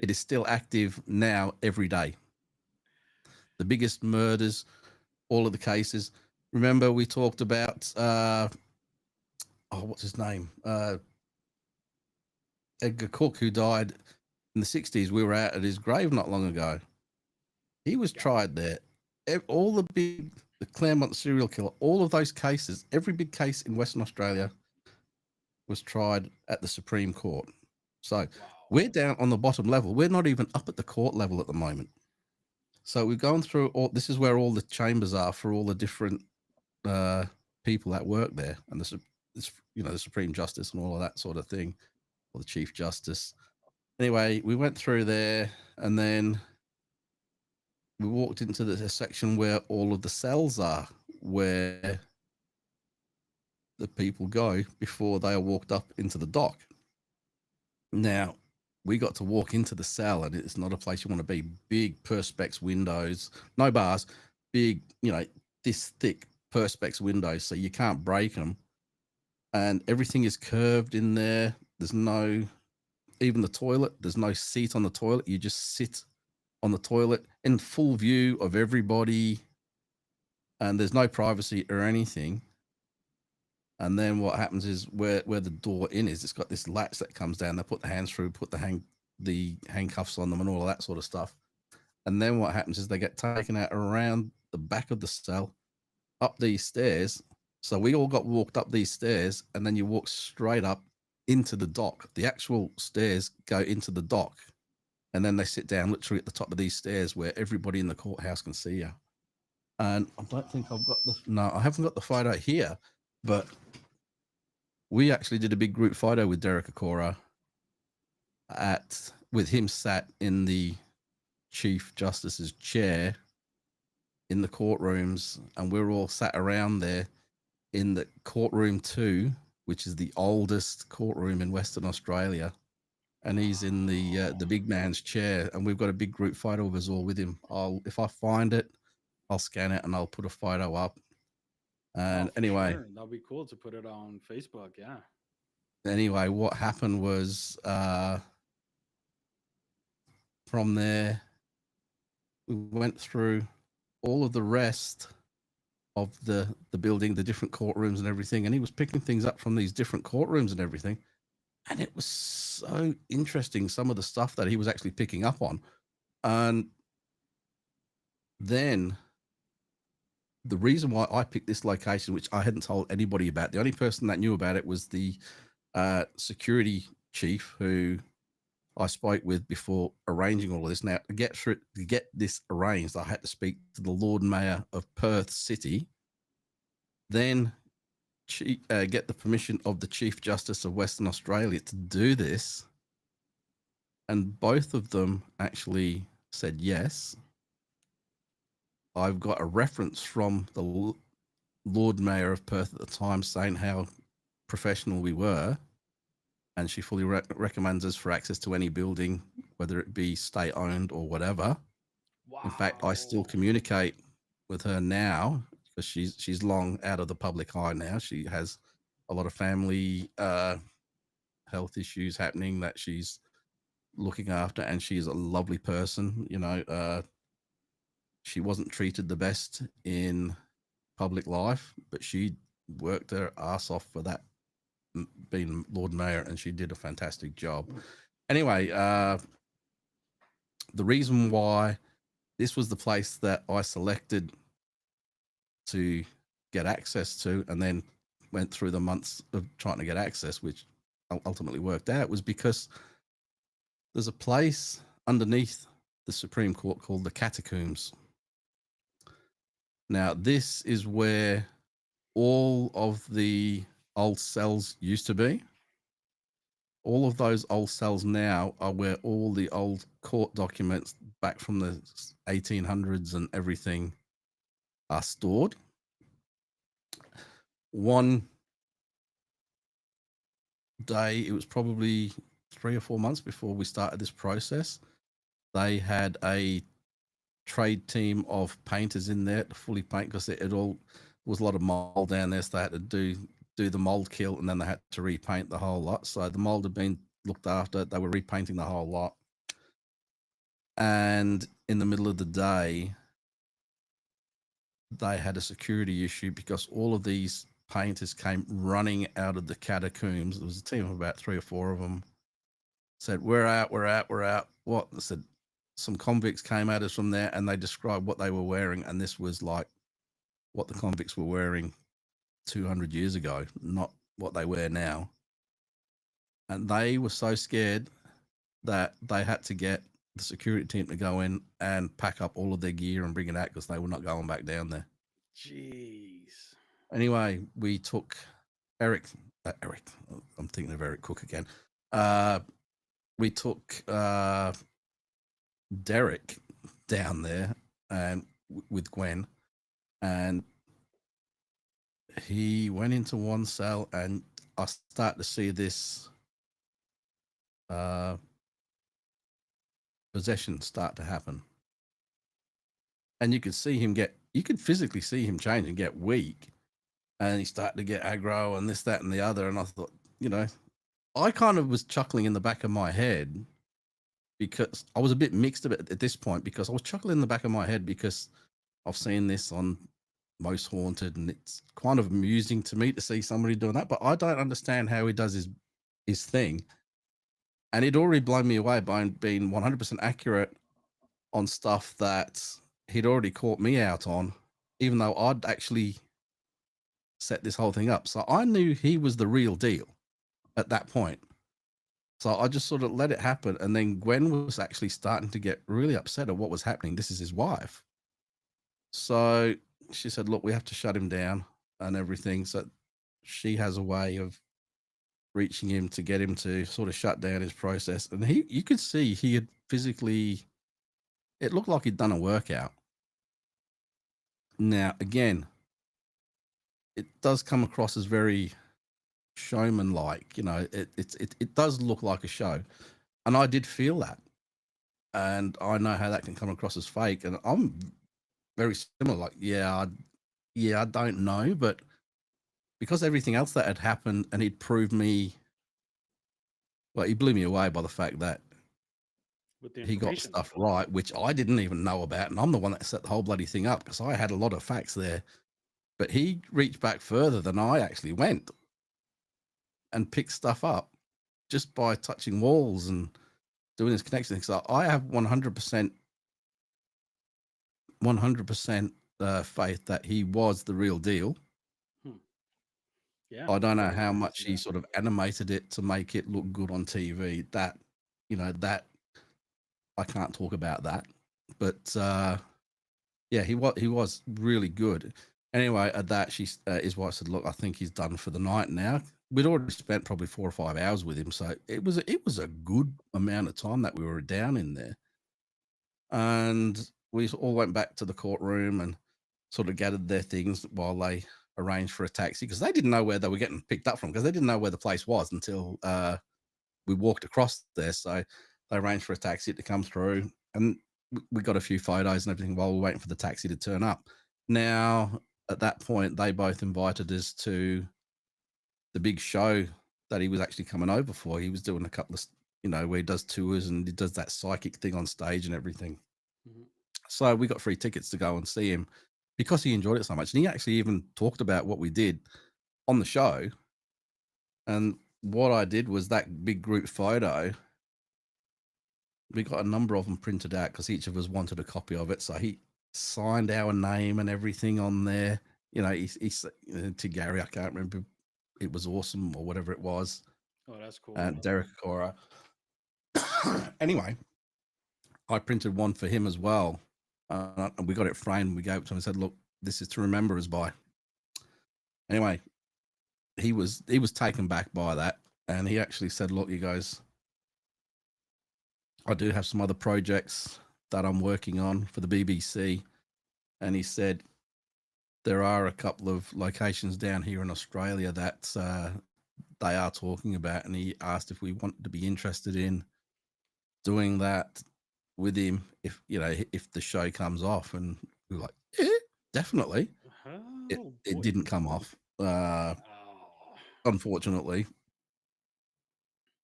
A: It is still active now every day. The biggest murders, all of the cases. Remember we talked about, what's his name? Edgar Cook, who died in the 60s. We were out at his grave not long ago. He was tried there. All the Claremont serial killer, all of those cases, every big case in Western Australia, was tried at the Supreme Court. So
B: Wow.
A: we're down on the bottom level. We're not even up at the court level at the moment. So we've gone through all. This is where all the chambers are for all the different people that work there, and the Supreme Justice and all of that sort of thing, or the Chief Justice. Anyway, we went through there, and then we walked into the section where all of the cells are, where the people go before they are walked up into the dock. Now, we got to walk into the cell, and it's not a place you want to be. Big perspex windows, no bars, big, this thick perspex windows, so you can't break them. And everything is curved in there. There's no, even the toilet, there's no seat on the toilet. You just sit on the toilet in full view of everybody, and there's no privacy or anything. And then what happens is where the door in is, it's got this latch that comes down. They put the hands through, put the handcuffs on them and all of that sort of stuff. And then what happens is they get taken out around the back of the cell, up these stairs. So we all got walked up these stairs, and then you walk straight up into the dock. The actual stairs go into the dock, and then they sit down literally at the top of these stairs where everybody in the courthouse can see you. And I don't think I haven't got the photo here, but we actually did a big group photo with Derek Acorah with him sat in the Chief Justice's chair in the courtrooms, and we're all sat around there in the courtroom 2, which is the oldest courtroom in Western Australia. And he's in the big man's chair, and we've got a big group photo of us all with him. If I find it, I'll scan it and I'll put a photo up. And anyway,
B: sure. That'll be cool to put it on Facebook. Yeah.
A: Anyway, what happened was from there, we went through all of the rest of the building, the different courtrooms and everything. And he was picking things up from these different courtrooms and everything. And it was so interesting, some of the stuff that he was actually picking up on. And then the reason why I picked this location, which I hadn't told anybody about, the only person that knew about it was the security chief who I spoke with before arranging all of this. Now, to get this arranged, I had to speak to the Lord Mayor of Perth City, then get the permission of the Chief Justice of Western Australia to do this. And both of them actually said yes. I've got a reference from the Lord Mayor of Perth at the time saying how professional we were. And she fully recommends us for access to any building, whether it be state-owned or whatever. Wow. In fact, I still communicate with her now because she's long out of the public eye now. She has a lot of family health issues happening that she's looking after, and she's a lovely person. She wasn't treated the best in public life, but she worked her ass off for that, being Lord Mayor, and she did a fantastic job. Anyway, the reason why this was the place that I selected to get access to, and then went through the months of trying to get access, which ultimately worked out, was because there's a place underneath the Supreme Court called the Catacombs. Now, this is where all of the old cells used to be. All of those old cells now are where all the old court documents back from the 1800s and everything are stored. One day, it was probably 3 or 4 months before we started this process, they had a trade team of painters in there to fully paint, because it all was a lot of mold down there, so they had to do the mold kill, and then they had to repaint the whole lot. So the mold had been looked after, they were repainting the whole lot. And in the middle of the day, they had a security issue because all of these painters came running out of the catacombs. There was a team of about 3 or 4 of them. Said, we're out. What? I said, some convicts came at us from there, and they described what they were wearing, and this was like what the convicts were wearing 200 years ago, not what they wear now. and they were so scared that they had to get the security team to go in and pack up all of their gear and bring it out because they were not going back down there.
B: Jeez.
A: Anyway, we took Eric. Eric, I'm thinking of Eric Cook again. We took Derek down there and with Gwen, and he went into one cell, and I start to see this possession start to happen, and you could physically see him change and get weak, and he started to get aggro and this, that, and the other. And I thought, I kind of was chuckling in the back of my head because I was a bit mixed at this point, because I was chuckling in the back of my head because I've seen this on Most Haunted, and it's kind of amusing to me to see somebody doing that, but I don't understand how he does his thing. And he'd already blown me away by being 100% accurate on stuff that he'd already caught me out on, even though I'd actually set this whole thing up. So I knew he was the real deal at that point. So I just sort of let it happen. And then Gwen was actually starting to get really upset at what was happening. This is his wife. So she said, look, we have to shut him down and everything. So she has a way of reaching him to get him to sort of shut down his process. And you could see he had physically, it looked like he'd done a workout. Now, again, it does come across as very showman-like, it does look like a show. And I did feel that. And I know how that can come across as fake. And I'm very similar, like, I don't know, but because everything else that had happened, and he'd proved me, well, he blew me away by the fact that he got stuff right, which I didn't even know about. And I'm the one that set the whole bloody thing up because I had a lot of facts there. But he reached back further than I actually went and picked stuff up just by touching walls and doing this connection. So I have 100% faith that he was the real deal.
B: Yeah,
A: I don't know how much he sort of animated it to make it look good on TV. That I can't talk about that, but yeah, he was really good. Anyway, at that, his wife said, "Look, I think he's done for the night now." We'd already spent probably 4 or 5 hours with him, so it was a good amount of time that we were down in there. And we all went back to the courtroom and sort of gathered their things while they arranged for a taxi, because they didn't know where they were getting picked up from, because they didn't know where the place was until we walked across there. So they arranged for a taxi to come through, and we got a few photos and everything while we were waiting for the taxi to turn up. Now, at that point, they both invited us to the big show that he was actually coming over for. He was doing a couple of, where he does tours and he does that psychic thing on stage and everything. Mm-hmm. So we got free tickets to go and see him because he enjoyed it so much. And he actually even talked about what we did on the show. And what I did was that big group photo. We got a number of them printed out because each of us wanted a copy of it. So he signed our name and everything on there. He's to Gary, I can't remember. It was awesome or whatever it was.
B: Oh, that's cool.
A: And Derek Cora. Anyway, I printed one for him as well. And we got it framed. We gave it to him and said, look, this is to remember us by. Anyway, he was taken back by that. And he actually said, look, you guys, I do have some other projects that I'm working on for the BBC. And he said, there are a couple of locations down here in Australia that they are talking about. And he asked if we wanted to be interested in doing that with him if the show comes off. And we were like, yeah, definitely. It didn't come off, unfortunately.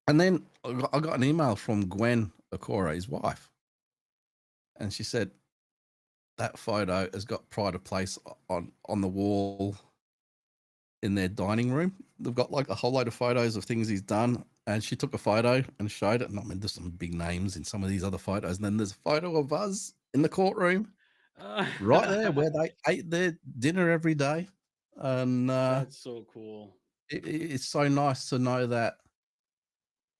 A: And then I got an email from Gwen Okora, his wife, and she said that photo has got pride of place on the wall in their dining room. They've got like a whole load of photos of things he's done. And she took a photo and showed it. And I mean, there's some big names in some of these other photos. And then there's a photo of us in the courtroom, right there where they ate their dinner every day. And
B: that's so cool.
A: It's so nice to know that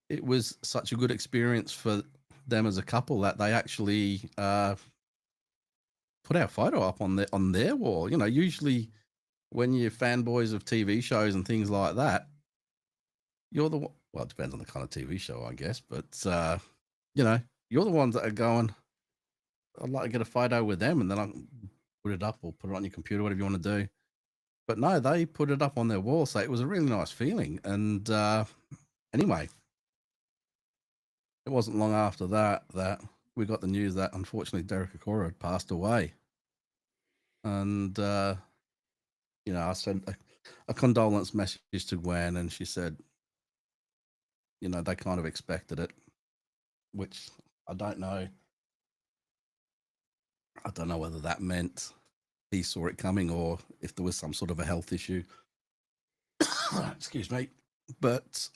A: it was such a good experience for them as a couple that they actually put our photo up on their wall. You know, usually when you're fanboys of TV shows and things like that, you're the well, it depends on the kind of TV show, I guess, but you know, you're the ones that are going, I'd like to get a photo with them, and then I can put it up or put it on your computer, whatever you want to do. But no, they put it up on their wall, so it was a really nice feeling. And anyway, it wasn't long after that we got the news that unfortunately Derek Okora had passed away. And you know, I sent a condolence message to Gwen, and she said, you know, they kind of expected it, which I don't know. I don't know whether that meant he saw it coming or if there was some sort of a health issue. Excuse me. But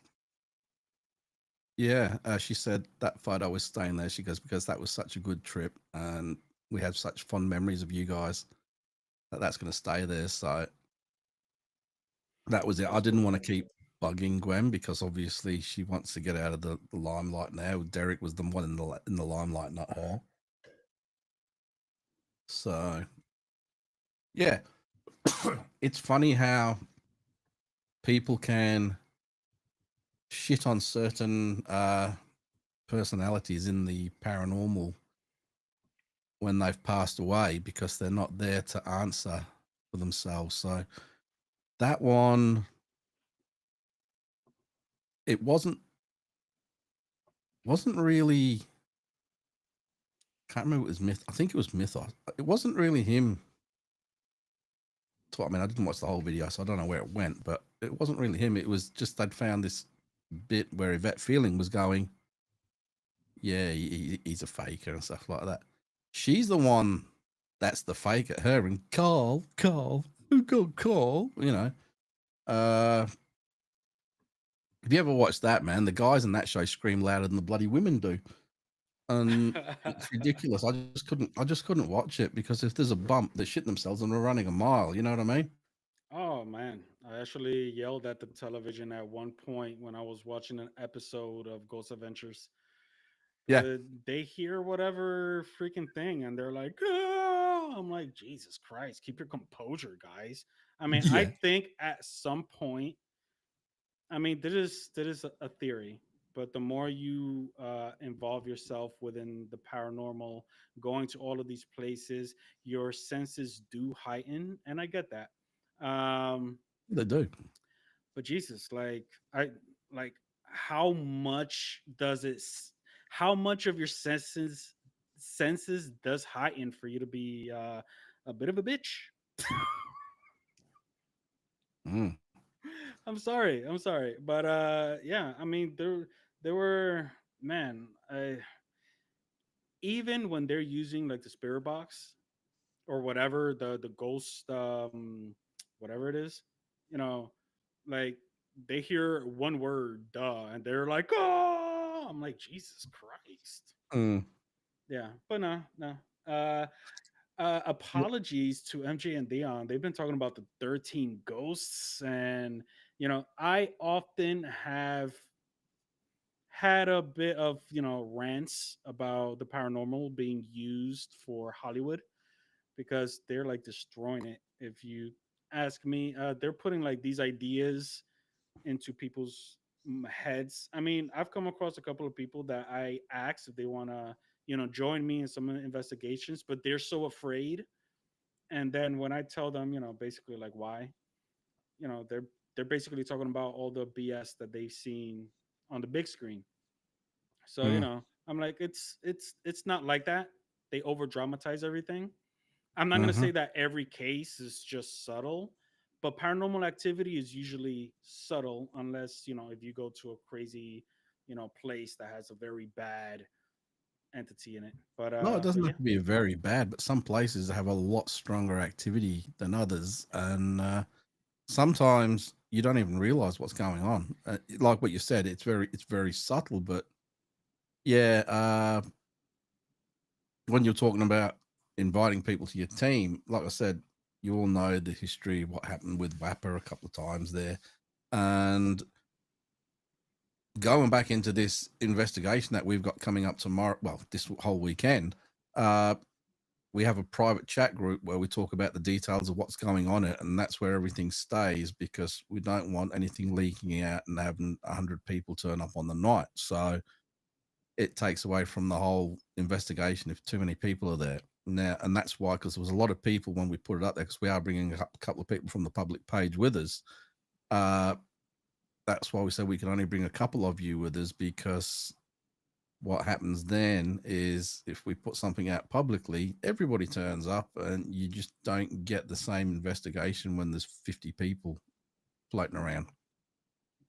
A: yeah, she said that photo was staying there. She goes, because that was such a good trip and we had such fond memories of you guys that's going to stay there. So that was it. I didn't want to keep bugging Gwen because obviously she wants to get out of the limelight now. Derek was the one in the limelight, not her. So yeah, it's funny how people can shit on certain personalities in the paranormal when they've passed away because they're not there to answer for themselves. So that one, it wasn't really. Can't remember it was Myth. I think it was Mythos. It wasn't really him. I mean, I didn't watch the whole video, so I don't know where it went, but it wasn't really him. It was just they'd found this bit where Yvette Feeling was going, yeah, he's a faker and stuff like that. She's the one that's the fake at her and Carl, who got Carl, you know. If you ever watched that, man, the guys in that show scream louder than the bloody women do. And it's ridiculous. I just couldn't watch it because if there's a bump, they shit themselves and we're running a mile. You know what I mean?
B: Oh man, I actually yelled at the television at one point when I was watching an episode of Ghost Adventures.
A: Yeah.
B: They hear whatever freaking thing and they're like, "Ah!" I'm like, Jesus Christ, keep your composure, guys. I mean, I
A: Yeah.
B: think at some point, I mean, that is a theory, but the more you involve yourself within the paranormal, going to all of these places, your senses do heighten, and I get that. Um,
A: They do.
B: but Jesus, like like how much does how much of your senses does heighten for you to be a bit of a bitch?
A: Mm.
B: I'm sorry, but yeah, I mean there were, man, even when they're using like the spirit box or whatever, the ghost, whatever it is, you know, like they hear one word, duh, and they're like, oh, I'm like, Jesus Christ.
A: Mm.
B: Yeah, but no. Apologies to MJ and Dion. They've been talking about the 13 ghosts, and I often have had a bit of rants about the paranormal being used for Hollywood because they're like destroying it. If you ask me, they're putting like these ideas into people's heads. I mean, I've come across a couple of people that I asked if they want to, join me in some investigations, but they're so afraid. And then when I tell them, basically like why, they're basically talking about all the BS that they've seen on the big screen. So,
A: Mm.
B: I'm like, it's not like that. They over dramatize everything. I'm not going to
A: Mm-hmm.
B: say that every case is just subtle, but paranormal activity is usually subtle unless, if you go to a crazy, place that has a very bad entity in it.
A: No, it doesn't
B: But
A: have
B: yeah.
A: to be very bad, but some places have a lot stronger activity than others, and sometimes you don't even realize what's going on. Like what you said, it's very subtle, but yeah, when you're talking about inviting people to your team, like I said, you all know the history of what happened with WAPA a couple of times there, and going back into this investigation that we've got coming up tomorrow, well, this whole weekend, uh, we have a private chat group where we talk about the details of what's going on it, and that's where everything stays because we don't want anything leaking out and having 100 people turn up on the night. So it takes away from the whole investigation if too many people are there. Now, and that's why, because there was a lot of people when we put it up there, because we are bringing a couple of people from the public page with us. That's why we said we can only bring a couple of you with us, because what happens then is if we put something out publicly, everybody turns up and you just don't get the same investigation when there's 50 people floating around.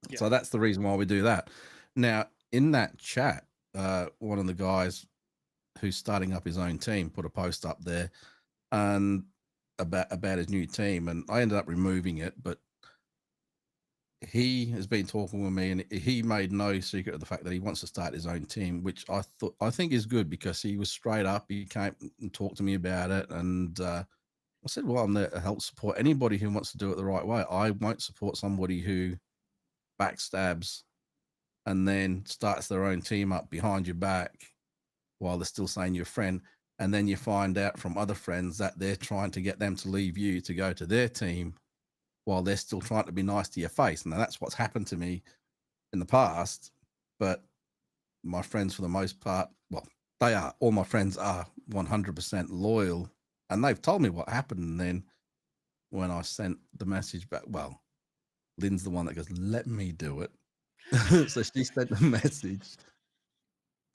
B: Yeah.
A: So that's the reason why we do that. Now, in that chat, one of the guys who's starting up his own team put a post up there and about his new team, and I ended up removing it, but he has been talking with me and he made no secret of the fact that he wants to start his own team, which I think is good, because he was straight up. He came and talked to me about it, and I said, well, I'm there to help support anybody who wants to do it the right way. I won't support somebody who backstabs and then starts their own team up behind your back while they're still saying you're a friend, and then you find out from other friends that they're trying to get them to leave you to go to their team while they're still trying to be nice to your face. And that's what's happened to me in the past. But my friends, for the most part, well, all my friends are 100% loyal, and they've told me what happened. And then when I sent the message back, well, Lynn's the one that goes, let me do it. So she sent the message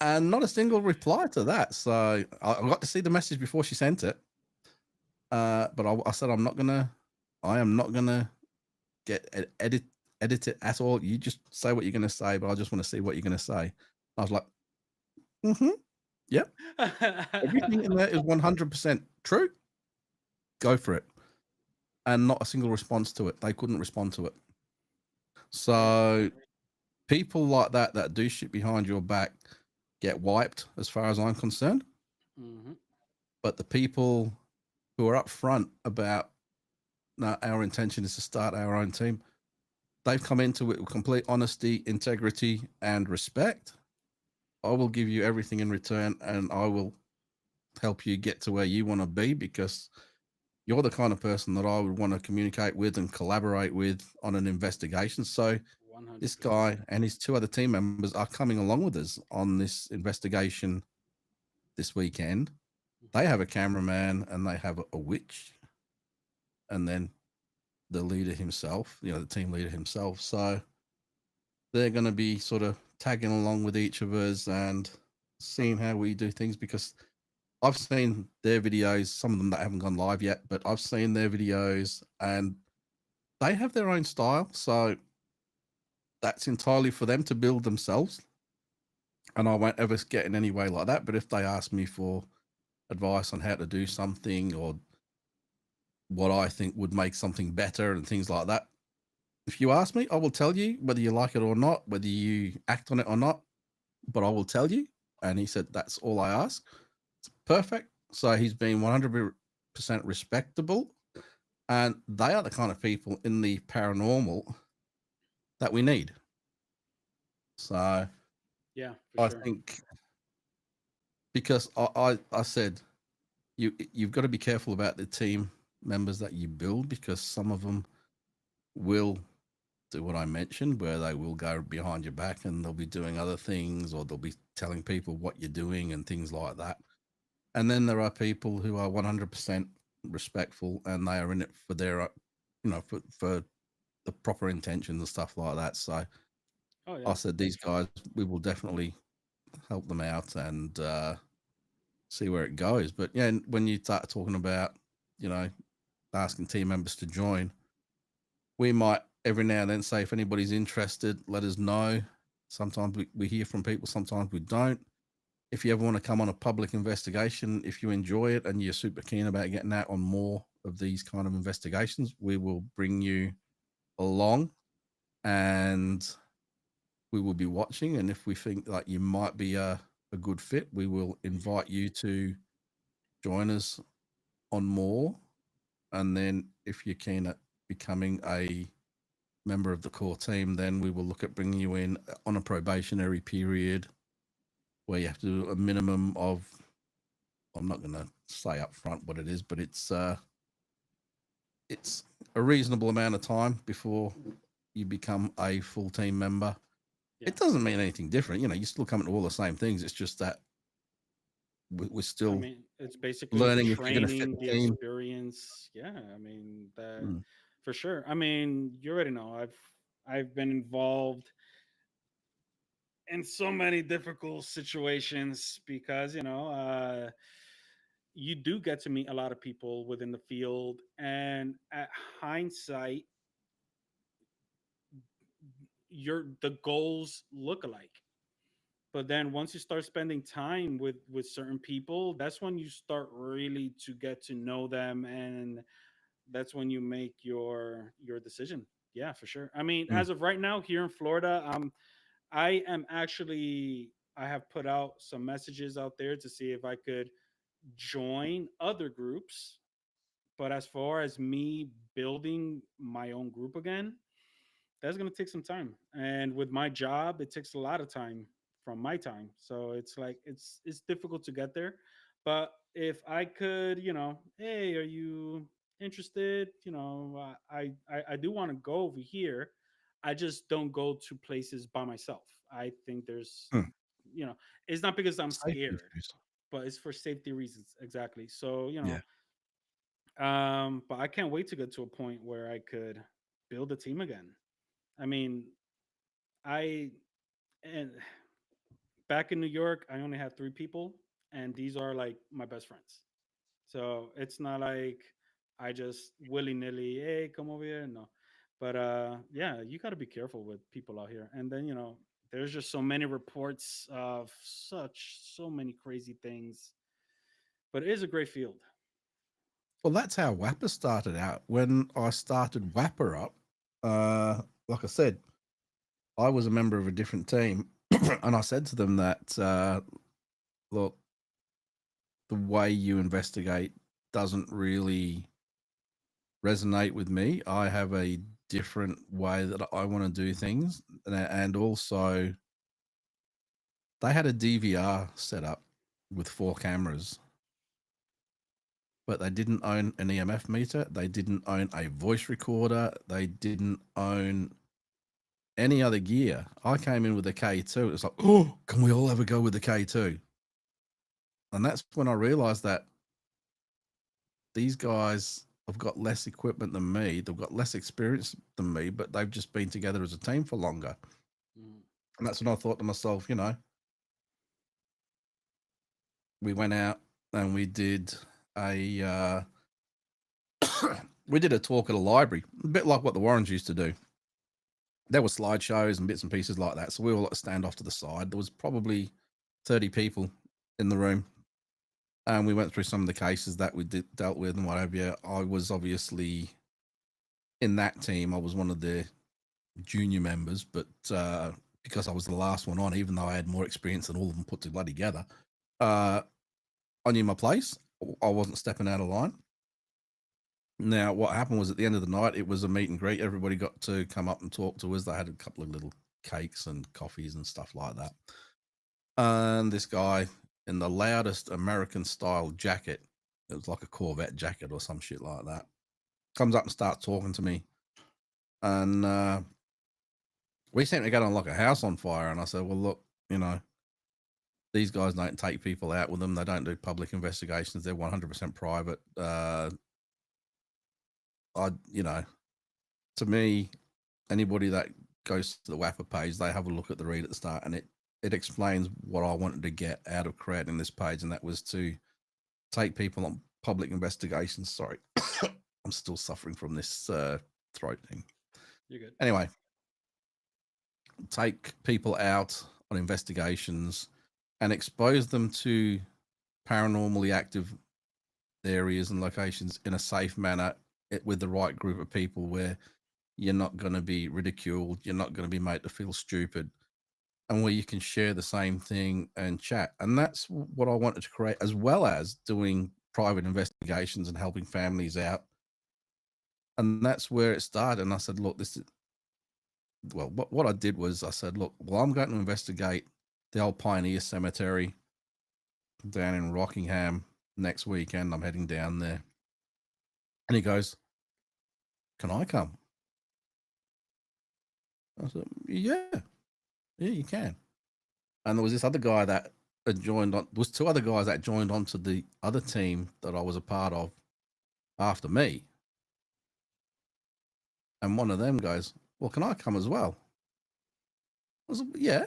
A: and not a single reply to that. So I got to see the message before she sent it. But I said, I am not gonna edit it at all. You just say what you're gonna say, but I just want to see what you're gonna say. I was like, yep. Everything in there is 100% true. Go for it. And not a single response to it. They couldn't respond to it. So people like that do shit behind your back get wiped, as far as I'm concerned.
B: Mm-hmm.
A: But the people who are upfront about, no, our intention is to start our own team, they've come into it with complete honesty, integrity, and respect. I will give you everything in return, and I will help you get to where you want to be, because you're the kind of person that I would want to communicate with and collaborate with on an investigation. So
B: 100%.
A: this guy and his two other team members are coming along with us on this investigation this weekend. They have a cameraman and they have a witch, and then the leader himself, the team leader himself. So they're going to be sort of tagging along with each of us and seeing how we do things, because I've seen their videos, some of them that haven't gone live yet, but I've seen their videos and they have their own style. So that's entirely for them to build themselves. And I won't ever get in any way like that. But if they ask me for advice on how to do something or what I think would make something better and things like that, if you ask me, I will tell you whether you like it or not, whether you act on it or not, but I will tell you. And he said, that's all I ask. It's perfect. So he's been 100% respectable. And they are the kind of people in the paranormal that we need. So
B: Yeah,
A: I
B: sure.
A: think, because I said, you've got to be careful about the team members that you build, because some of them will do what I mentioned, where they will go behind your back and they'll be doing other things, or they'll be telling people what you're doing and things like that. And then there are people who are 100% respectful and they are in it for their, for the proper intentions and stuff like that. So
B: Oh
A: I
B: yeah.
A: said, these guys, we will definitely help them out and see where it goes. But yeah, when you start talking about, asking team members to join, we might every now and then say, if anybody's interested, let us know. Sometimes we hear from people, sometimes we don't. If you ever want to come on a public investigation, if you enjoy it and you're super keen about getting out on more of these kind of investigations, we will bring you along and we will be watching. And if we think like you might be a good fit, we will invite you to join us on more. And then if you're keen at becoming a member of the core team, then we will look at bringing you in on a probationary period where you have to do a minimum of, I'm not going to say up front what it is, but it's a reasonable amount of time before you become a full team member.
B: Yeah.
A: It doesn't mean anything different. You know, you're still coming to all the same things. It's just that we're
B: I
A: still
B: mean, it's basically the
A: learning if you're going to fit
B: training,
A: the
B: the
A: team.
B: experience. Yeah, I mean that
A: Mm.
B: for sure. I mean, you already know I've been involved in so many difficult situations because you do get to meet a lot of people within the field, and at hindsight, the goals look alike. But then once you start spending time with certain people, that's when you start really to get to know them, and that's when you make your decision. Yeah, for sure. I mean,
A: Mm.
B: as of right now here in Florida, I am actually, I have put out some messages out there to see if I could join other groups. But as far as me building my own group again, that's going to take some time. And with my job, it takes a lot of time from my time. So it's like it's difficult to get there. But if I could, hey, are you interested? I do want to go over here. I just don't go to places by myself. I think there's,
A: Mm.
B: you know, it's not because I'm
A: Safety
B: scared,
A: issues.
B: but it's for safety reasons. Exactly. So,
A: Yeah.
B: but I can't wait to get to a point where I could build a team again. I mean, I and back in New York, I only had 3 people, and these are like my best friends. So it's not like I just willy nilly, hey, come over here. No, but yeah, you got to be careful with people out here. And then there's just so many reports of so many crazy things. But it is a great field.
A: Well, that's how Wapper started out. When I started Wapper up, like I said, I was a member of a different team, and I said to them that, look, the way you investigate doesn't really resonate with me. I have a different way that I want to do things, and also they had a DVR set up with 4 cameras, but they didn't own an EMF meter. They didn't own a voice recorder. They didn't own any other gear. I came in with a K2. It's like, oh, can we all ever go with the K2? And that's when I realized that these guys have got less equipment than me. They've got less experience than me, but they've just been together as a team for longer.
B: Mm.
A: And that's when I thought to myself, we went out and we did a we did a talk at a library, a bit like what the Warrens used to do. There were slideshows and bits and pieces like that. So we all stand off to the side. There was probably 30 people in the room. And we went through some of the cases that we dealt with and whatever. I was obviously in that team. I was one of the junior members, but because I was the last one on, even though I had more experience than all of them put together, I knew my place. I wasn't stepping out of line. Now, what happened was at the end of the night, it was a meet and greet. Everybody got to come up and talk to us. They had a couple of little cakes and coffees and stuff like that. And this guy in the loudest American style jacket, it was like a Corvette jacket or some shit like that, comes up and starts talking to me. And we seem to get on like a house on fire. And I said, well, look, these guys don't take people out with them. They don't do public investigations. They're 100% private. To me, anybody that goes to the WAPA page, they have a look at the read at the start, and it explains what I wanted to get out of creating this page, and that was to take people on public investigations. Sorry, I'm still suffering from this throat thing.
B: You're good.
A: Anyway, take people out on investigations and expose them to paranormally active areas and locations in a safe manner with the right group of people where you're not going to be ridiculed, you're not going to be made to feel stupid, and where you can share the same thing and chat. And that's what I wanted to create, as well as doing private investigations and helping families out. And that's where it started. And I said, look, well, what I did was I said, look, well, I'm going to investigate the old Pioneer Cemetery down in Rockingham next weekend. I'm heading down there. And he goes, can I come? I said, yeah, you can. And there was this other guy that had joined on, there was two other guys that joined onto the other team that I was a part of after me. And one of them goes, well, can I come as well? I was like, yeah,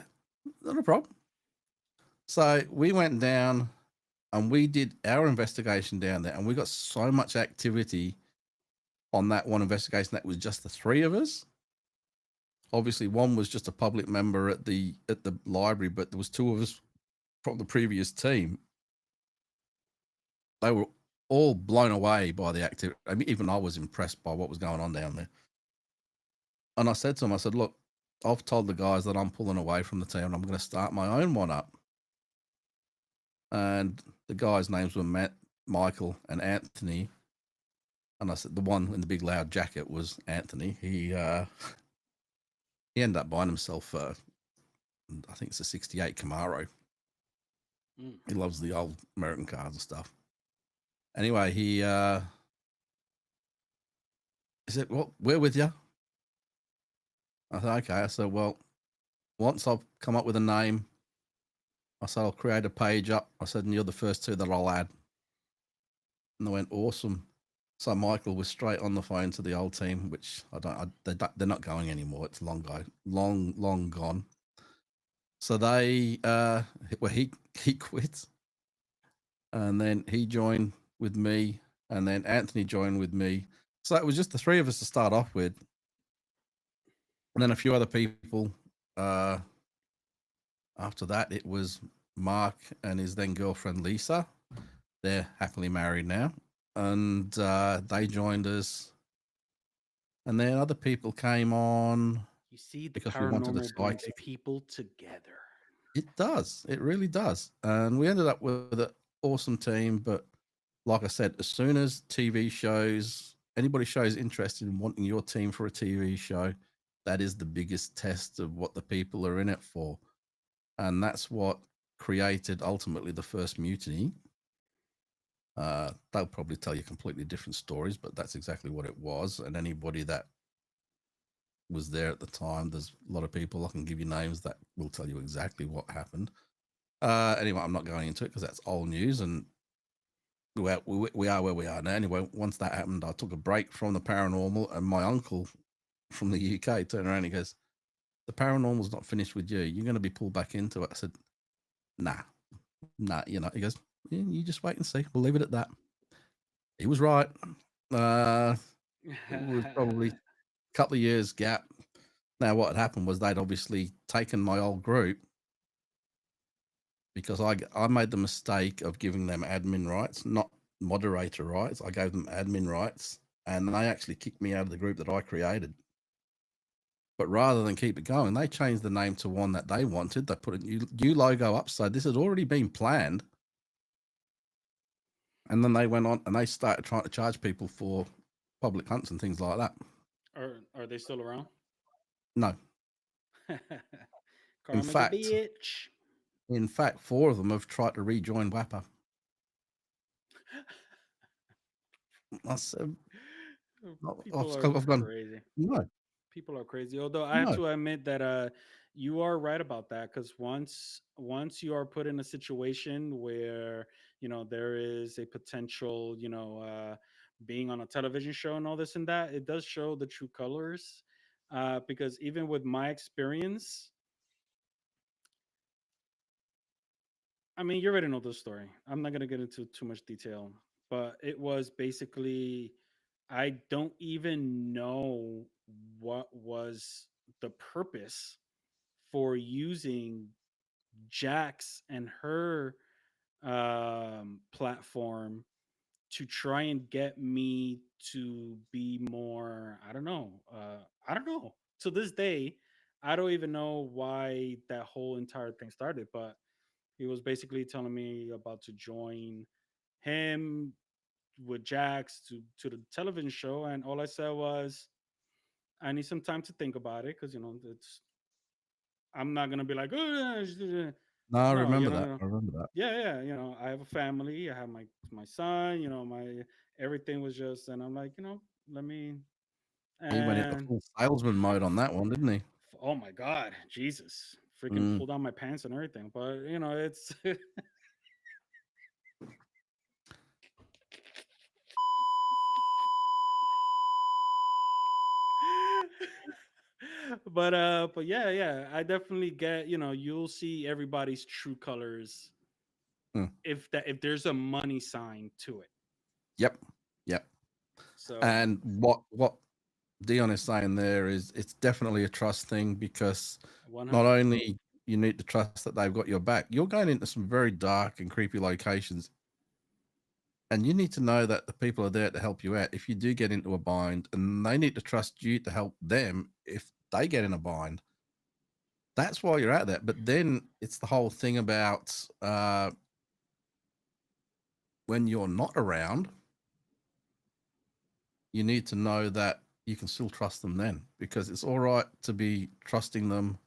A: not a problem. So we went down and we did our investigation down there, and we got so much activity on that one investigation that was just the three of us. Obviously, one was just a public member at the library, but there was two of us from the previous team. They were all blown away by the activity. I mean, even I was impressed by what was going on down there. And I said to him, I said, look, I've told the guys that I'm pulling away from the team and I'm going to start my own one up. And the guys' names were Matt, Michael, and Anthony. And I said, the one in the big loud jacket was Anthony. He ended up buying himself, I think it's a 68 Camaro. He loves the old American cars and stuff. Anyway, he said, well, we're with you. I said, okay. I said, well, once I've come up with a name, I said, I'll create a page up. I said, and you're the first two that I'll add. And they went, awesome. So Michael was straight on the phone to the old team, which they're not going anymore. It's long gone. So they, well, he quit, and then he joined with me, and then Anthony joined with me. So it was just the three of us to start off with, and then a few other people. After that, it was Mark and his then girlfriend Lisa. They're happily married now, and they joined us. And then other people came on.
B: You see, the
A: because we wanted a
B: paranormal brings
A: psychic.
B: people together.
A: It does. It really does. And we ended up with an awesome team. But like I said, as soon as TV shows, anybody shows interest in wanting your team for a TV show, that is the biggest test of what the people are in it for. And that's what created ultimately the first mutiny. They'll probably tell you completely different stories, but that's exactly what it was. And anybody that was there at the time, there's a lot of people, I can give you names that will tell you exactly what happened. Anyway, I'm not going into it because that's old news, and we are where we are now. Anyway, once that happened, I took a break from the paranormal, and my uncle from the UK turned around and he goes, the paranormal's not finished with you. You're going to be pulled back into it. I said, nah, you know. He goes, yeah, you just wait and see. We'll leave it at that. He was right. It was probably a couple of years gap. Now, what had happened was they'd obviously taken my old group, because I made the mistake of giving them admin rights, not moderator rights. I gave them admin rights, and they actually kicked me out of the group that I created. But rather than keep it going, they changed the name to one that they wanted. They put a new logo up. So this had already been planned. And then they went on and they started trying to charge people for public hunts and things like that.
B: Are they still around?
A: No.
B: Karma the bitch.
A: In fact, 4 of them have tried to rejoin WAPA. I said,
B: People
A: I've gone,
B: crazy.
A: no.
B: People are crazy. Although I have to admit that you are right about that, because once you are put in a situation where there is a potential being on a television show and all this and that, it does show the true colors. Because even with my experience, I mean, you already know the story. I'm not gonna get into too much detail, but it was basically, I don't even know what was the purpose for using Jax and her platform to try and get me to be more. I don't know. I don't know. To this day, I don't even know why that whole entire thing started, but he was basically telling me about to join him with Jax to the television show, and all I said was, I need some time to think about it because it's I'm not gonna be like, oh,
A: No, I
B: no,
A: remember that. I remember that.
B: yeah, yeah, I have a family, I have my son, my everything was just, and I'm like, let me,
A: He went into
B: and
A: full salesman mode on that one, didn't he?
B: oh my God, Jesus, freaking
A: Mm.
B: pull down my pants and everything, but it's but yeah, yeah, I definitely get, you'll see everybody's true colors
A: Mm.
B: if there's a money sign to it.
A: Yep. Yep.
B: So
A: And what Dion is saying there is it's definitely a trust thing because not
B: 100.
A: only you need to trust that they've got your back, you're going into some very dark and creepy locations, and you need to know that the people are there to help you out if you do get into a bind, and they need to trust you to help them if they get in a bind. That's why you're out there. But then it's the whole thing about when you're not around, you need to know that you can still trust them then, because it's all right to be trusting them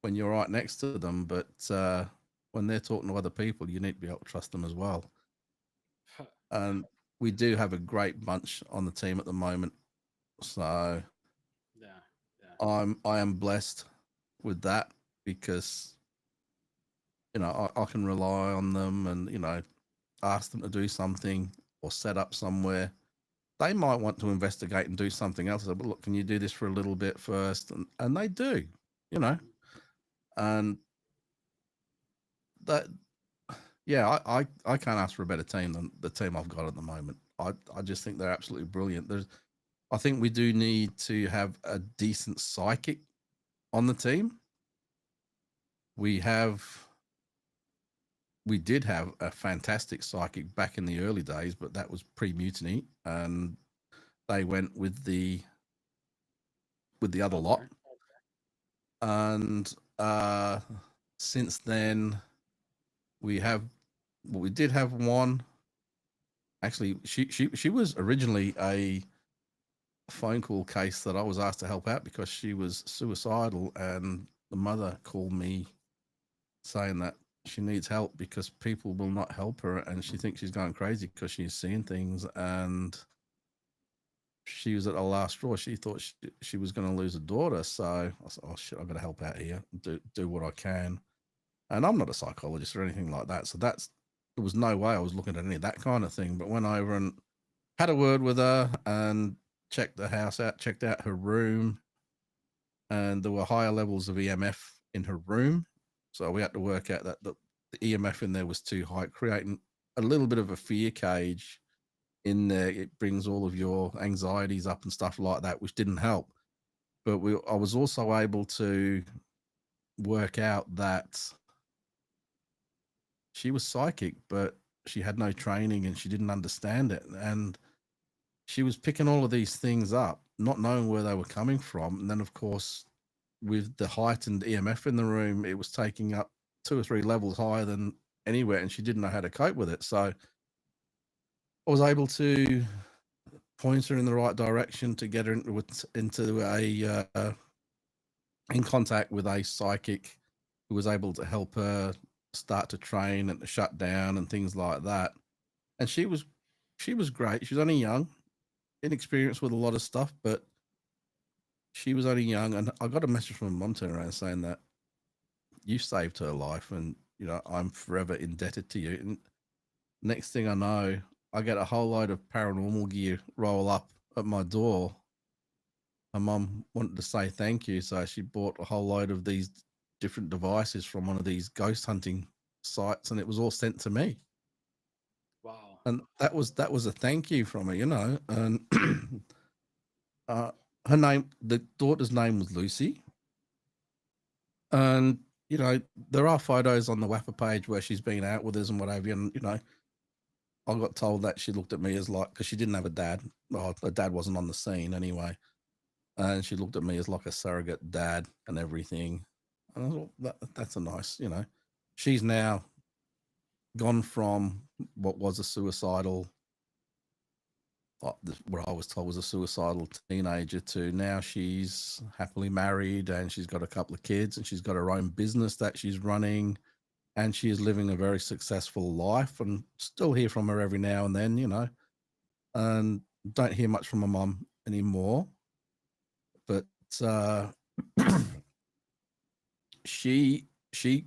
A: when you're right next to them, but when they're talking to other people, you need to be able to trust them as well. And we do have a great bunch on the team at the moment, so
B: Yeah, yeah.
A: I am blessed with that because I can rely on them, and ask them to do something or set up somewhere. They might want to investigate and do something else. But look, can you do this for a little bit first? And they do, you know. And that, yeah, I can't ask for a better team than the team I've got at the moment. I just think they're absolutely brilliant. I think we do need to have a decent psychic on the team. We did have a fantastic psychic back in the early days, but that was pre-mutiny, and they went with the other lot.
B: Okay.
A: And since then, we did have one. Actually, she was originally a phone call case that I was asked to help out because she was suicidal, and the mother called me saying that she needs help because people will not help her, and she thinks she's going crazy because she's seeing things, and she was at the last straw. She thought she was going to lose a daughter. So I said, oh shit, I got to help out here, do what I can. And I'm not a psychologist or anything like that. So there was no way I was looking at any of that kind of thing. But went over and had a word with her and checked the house out, checked out her room, and there were higher levels of EMF in her room. So we had to work out that the EMF in there was too high, creating a little bit of a fear cage in there. It brings all of your anxieties up and stuff like that, which didn't help. But I was also able to work out that she was psychic, but she had no training and she didn't understand it. And she was picking all of these things up, not knowing where they were coming from. And then, of course, with the heightened EMF in the room, it was taking up 2 or 3 levels higher than anywhere, and she didn't know how to cope with it. So I was able to point her in the right direction to get her into in contact with a psychic who was able to help her start to train and to shut down and things like that. And she was great. She was only young, inexperienced with a lot of stuff, but she was only young. And I got a message from my mum turning around saying that you saved her life, and I'm forever indebted to you. And next thing I know, I get a whole load of paranormal gear roll up at my door. My mum wanted to say thank you, so she bought a whole load of these different devices from one of these ghost hunting sites, and it was all sent to me.
B: Wow.
A: And that was a thank you from her, And uh, her name, the daughter's name was Lucy, and there are photos on the WAFA page where she's been out with us and what have you, and I got told that she looked at me as like, because she didn't have a dad. Well, her dad wasn't on the scene anyway. And she looked at me as like a surrogate dad and everything. And I thought, that's a nice, she's now gone from what was a suicidal what I was told was a suicidal teenager to now she's happily married and she's got a couple of kids and she's got her own business that she's running and she is living a very successful life, and still hear from her every now and then, and don't hear much from my mum anymore. But she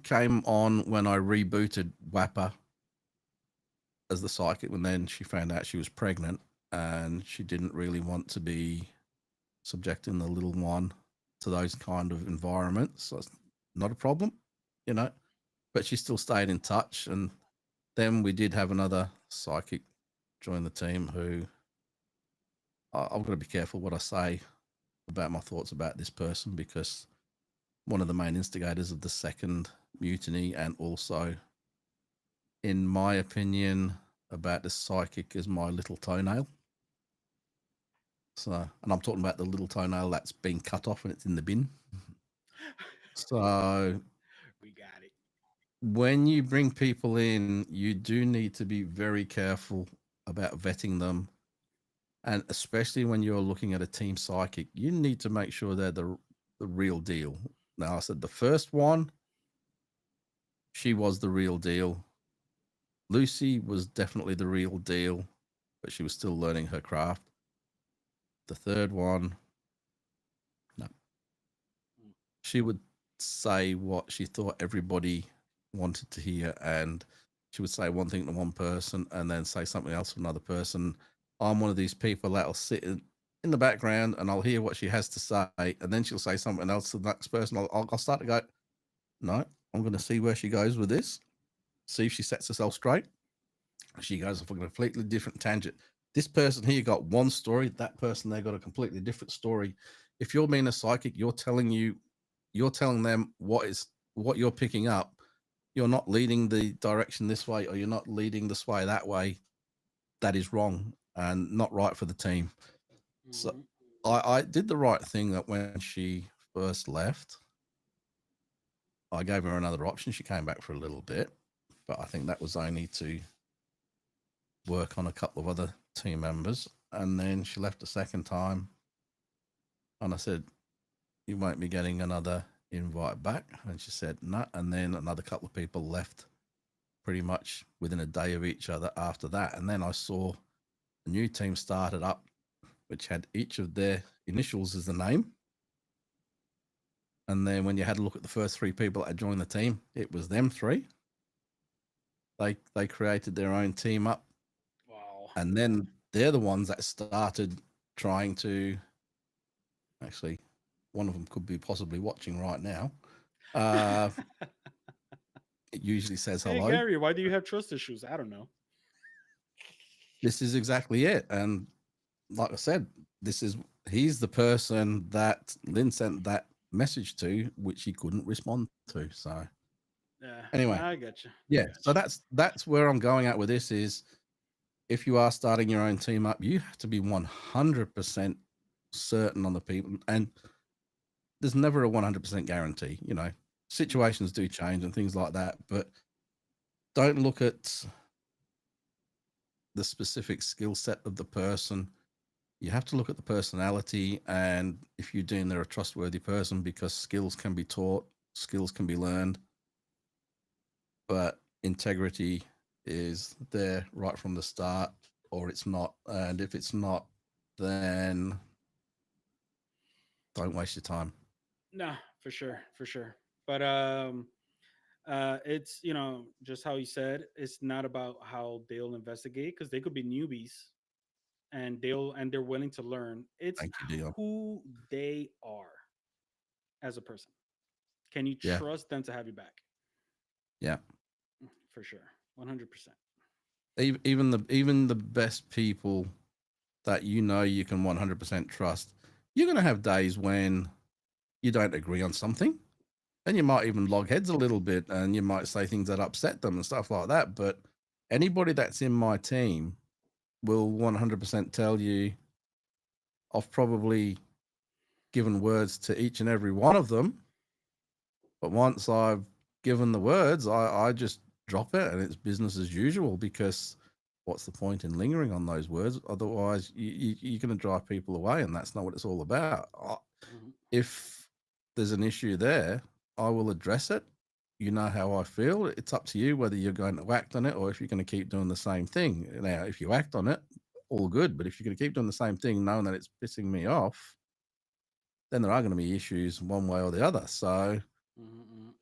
A: came on when I rebooted WAPA as the psychic, and then she found out she was pregnant and she didn't really want to be subjecting the little one to those kind of environments. So it's not a problem, but she still stayed in touch. And then we did have another psychic join the team who I've got to be careful what I say about my thoughts about this person, because one of the main instigators of the second mutiny, and also, in my opinion, about this psychic is my little toenail. So, and I'm talking about the little toenail that's been cut off and it's in the bin. So
B: We got it.
A: when you bring people in, you do need to be very careful about vetting them. And especially when you're looking at a team psychic, you need to make sure they're the real deal. Now, I said the first one, she was the real deal. Lucy was definitely the real deal, but she was still learning her craft. The third one, no. She would say what she thought everybody wanted to hear, and she would say one thing to one person and then say something else to another person. I'm one of these people that'll sit in the background and I'll hear what she has to say, and then she'll say something else to the next person. I'll start to go, no, I'm going to see where she goes with this, see if she sets herself straight. She goes off a completely different tangent. This person here got one story, that person there got a completely different story. If you're being a psychic, you're telling them what you're picking up. You're not leading the direction this way, or you're not leading the sway that way. That is wrong and not right for the team. Mm-hmm. So I did the right thing, that when she first left, I gave her another option. She came back for a little bit, but I think that was only to work on a couple of other team members. And then she left a second time, and I said, you won't be getting another invite back. And she said no. And then another couple of people left pretty much within a day of each other after that. And then I saw a new team started up, which had each of their initials as the name. And then when you had a look at the first three people that joined the team, it was them three. They created their own team up.
B: Wow.
A: And then they're the ones that started trying to, actually, one of them could be possibly watching right now. It usually says hello.
B: Hey, Gary, why do you have trust issues? I don't know.
A: This is exactly it. And like I said, he's the person that Lynn sent that message to, which he couldn't respond to. So
B: yeah,
A: anyway,
B: I get you.
A: Yeah. So that's where I'm going at with this is, if you are starting your own team up, you have to be 100% certain on the people. And there's never a 100% guarantee, situations do change and things like that, but don't look at the specific skill set of the person. You have to look at the personality, and if you're doing, they're a trustworthy person, because skills can be taught, skills can be learned, but integrity is there right from the start, or it's not. And if it's not, then don't waste your time.
B: No, for sure. But it's just how you said, it's not about how they'll investigate, because they could be newbies and they're willing to learn. It's
A: Thank you, Dion.
B: who they are as a person. Can you trust them to have you back?
A: Yeah,
B: for sure, 100%.
A: Even the best people that you can 100% trust, you're going to have days when you don't agree on something, and you might even log heads a little bit, and you might say things that upset them and stuff like that. But anybody that's in my team will 100% tell you, I've probably given words to each and every one of them, but once I've given the words, I just drop it and it's business as usual, because what's the point in lingering on those words? Otherwise, you're going to drive people away, and that's not what it's all about.
B: Mhm.
A: If there's an issue there, I will address it. You know how I feel. It's up to you whether you're going to act on it or if you're going to keep doing the same thing. Now, if you act on it, all good. But if you're going to keep doing the same thing, knowing that it's pissing me off, then there are going to be issues one way or the other. So
B: Mhm.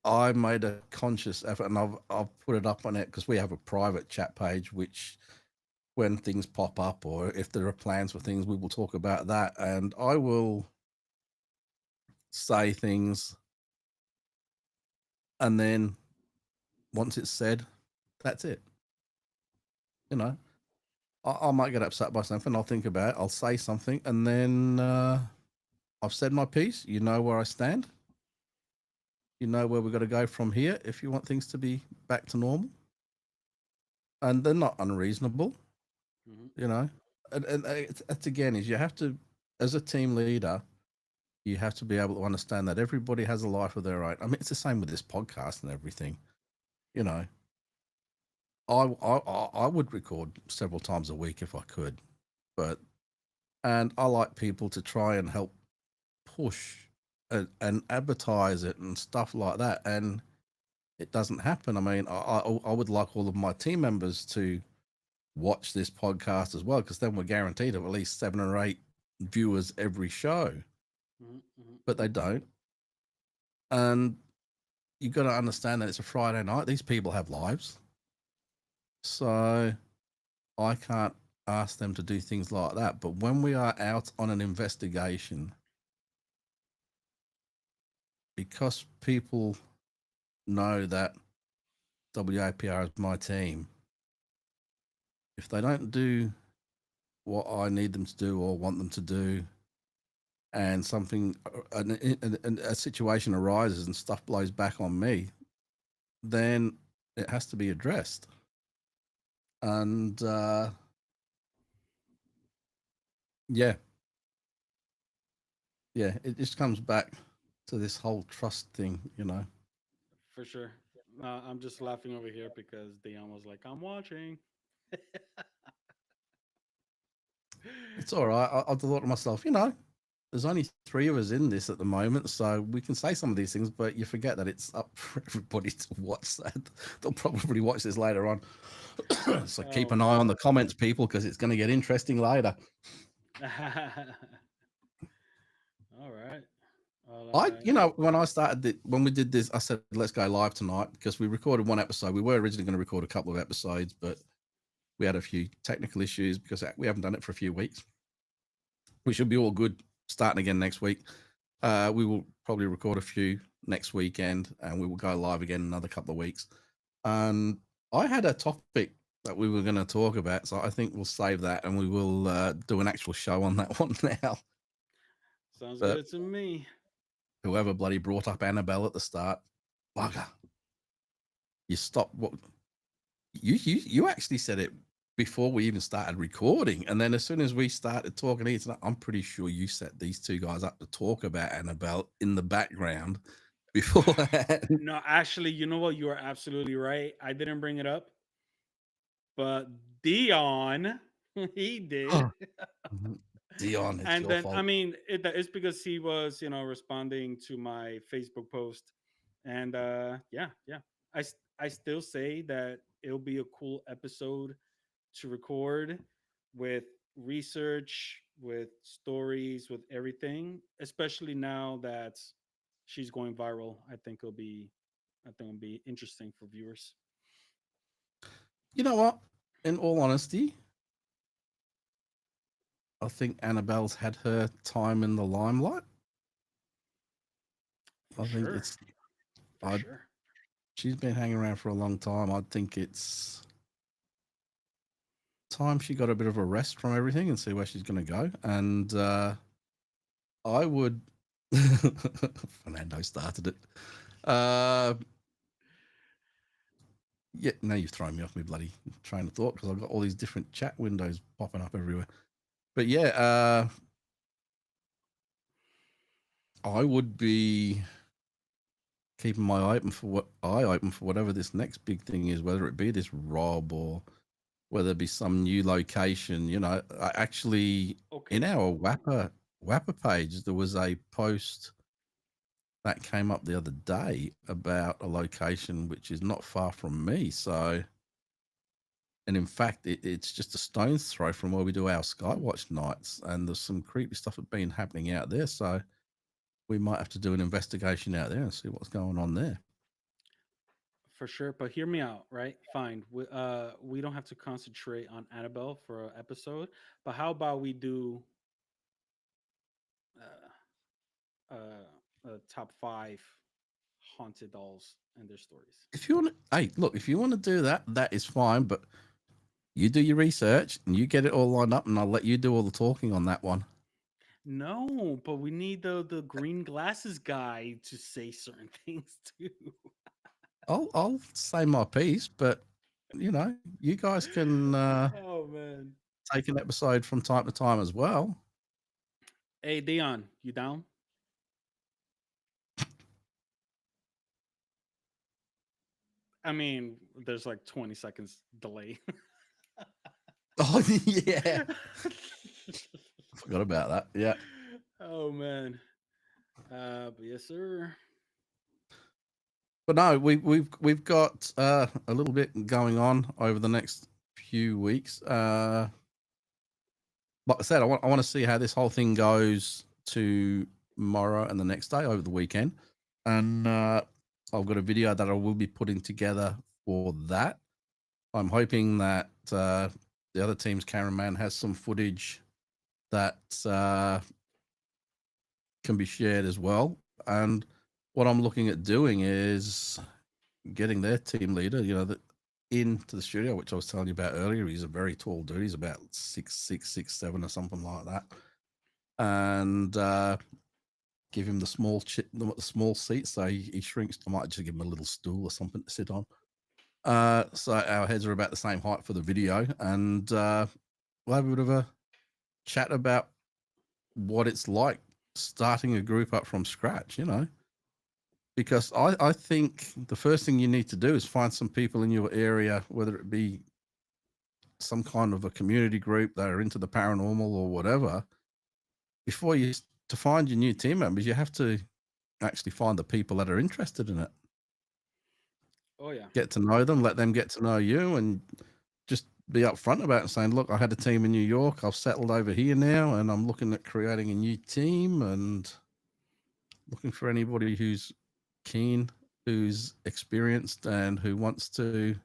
A: I made a conscious effort, and I've put it up on it because we have a private chat page, which when things pop up or if there are plans for things, we will talk about that. And I will say things, and then once it's said, that's it. You know, I might get upset by something. I'll think about it. I'll say something, and then I've said my piece. You know where I stand. You know where we've got to go from here if you want things to be back to normal. And they're not unreasonable,
B: Mhm.
A: you know. And it's again, is you have to, as a team leader, you have to be able to understand that everybody has a life of their own. I mean, it's the same with this podcast and everything. You know, I would record several times a week if I could, but and I like people to try and help push and advertise it and stuff like that, and it doesn't happen. I mean, I would like all of my team members to watch this podcast as well, because then we're guaranteed of at least 7 or 8 viewers every show,
B: Mhm.
A: but they don't. And you got to understand that it's a Friday night. These people have lives. So I can't ask them to do things like that. But when we are out on an investigation, because people know that WAPR is my team, if they don't do what I need them to do or want them to do, and something, a situation arises and stuff blows back on me, then it has to be addressed. And yeah, yeah, it just comes back to this whole trust thing, you know.
B: For sure. I'm just laughing over here because Dion was like, "I'm watching."
A: It's all right. I thought to myself, you know, there's only 3 of us in this at the moment, so we can say some of these things, but you forget that it's up for everybody to watch that. They'll probably watch this later on. So keep
B: Oh
A: an eye on
B: man.
A: the comments, people, because it's going to get interesting later.
B: All right. Well,
A: You know, when I started, when we did this, I said, let's go live tonight because we recorded 1 episode. We were originally going to record a couple of episodes, but we had a few technical issues because we haven't done it for a few weeks. We should be all good starting again next week. We will probably record a few next weekend and we will go live again in another couple of weeks. And I had a topic that we were going to talk about, so I think we'll save that and we will do an actual show on that one now.
B: sounds
A: But
B: good to me.
A: whoever bloody brought up Annabelle at the start, bugger, you stopped. What you actually said it before we even started recording, and then as soon as we started talking, I'm pretty sure you set these 2 guys up to talk about Annabelle in the background beforehand.
B: No, actually, you know what? You are absolutely right. I didn't bring it up, but Dion, he did.
A: Dion, it's
B: And
A: your
B: then, I
A: fault.
B: mean, it's because he was, responding to my Facebook post. And yeah, I still say that it'll be a cool episode to record with research, with stories, with everything, especially now that she's going viral. I think it'll be interesting for viewers.
A: You know what? In all honesty, I think Annabelle's had her time in the limelight.
B: For
A: I think
B: sure.
A: it's
B: For
A: I
B: sure.
A: she's been hanging around for a long time. I think it's time she got a bit of a rest from everything and see where she's going to go. And I would. Fernando started it. Uh, yeah, now you've thrown me off my bloody train of thought because I've got all these different chat windows popping up everywhere. But yeah, I would be keeping my eye open for whatever this next big thing is, whether it be this Rob or whether it be some new location. I actually in
B: Okay.
A: our Wappa page there was a post that came up the other day about a location which is not far from me. So, and in fact, it's just a stone's throw from where we do our Skywatch nights, and there's some creepy stuff that's been happening out there. So we might have to do an investigation out there and see what's going on there.
B: For sure, but hear me out, right? Fine. We don't have to concentrate on Annabelle for an episode, but how about we do top 5 haunted dolls and their stories?
A: If you want to, hey, look, if you want to do that, that is fine. But you do your research and you get it all lined up, and I'll let you do all the talking on that one.
B: No, but we need the green glasses guy to say certain things too.
A: I'll say my piece, but you guys can
B: Oh man.
A: take an episode from time to time as well.
B: Hey Dion, you down? I mean, there's like 20 seconds delay.
A: Oh yeah, forgot about that. Yeah,
B: Oh man. But yes, sir.
A: but no, we've got a little bit going on over the next few weeks. Like I said, I want to see how this whole thing goes tomorrow and the next day over the weekend, and I've got a video that I will be putting together for that. I'm hoping that the other team's cameraman has some footage that can be shared as well. And what I'm looking at doing is getting their team leader, into the studio, which I was telling you about earlier. He's a very tall dude. He's about 6'6", 6'7", or something like that. And give him the small seat, so he shrinks. I might just give him a little stool or something to sit on. So our heads are about the same height for the video, and we'll have a bit of a chat about what it's like starting a group up from scratch, because I think the first thing you need to do is find some people in your area, whether it be some kind of a community group that are into the paranormal or whatever. Before to find your new team members, you have to actually find the people that are interested in it.
B: Oh yeah.
A: Get to know them, let them get to know you, and just be upfront about it, saying, "Look, I had a team in New York. I've settled over here now, and I'm looking at creating a new team and looking for anybody who's keen, who's experienced, and who wants to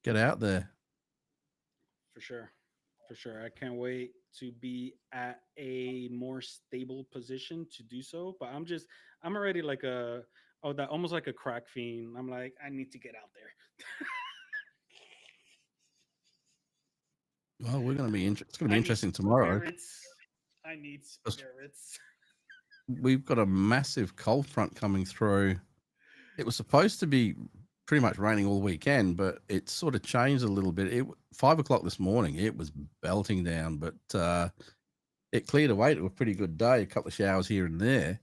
A: get out there."
B: For sure. For sure. I can't wait to be at a more stable position to do so. But I'm already like that almost like a crack fiend. I'm like, I need to get out there.
A: Well, we're going to be it's going to be
B: I need
A: interesting tomorrow.
B: spirits. I need
A: 'Cause
B: spirits.
A: we've got a massive cold front coming through. It was supposed to be pretty much raining all weekend, but it sort of changed a little bit. 5 o'clock this morning, it was belting down, but it cleared away to a pretty good day. A couple of showers here and there.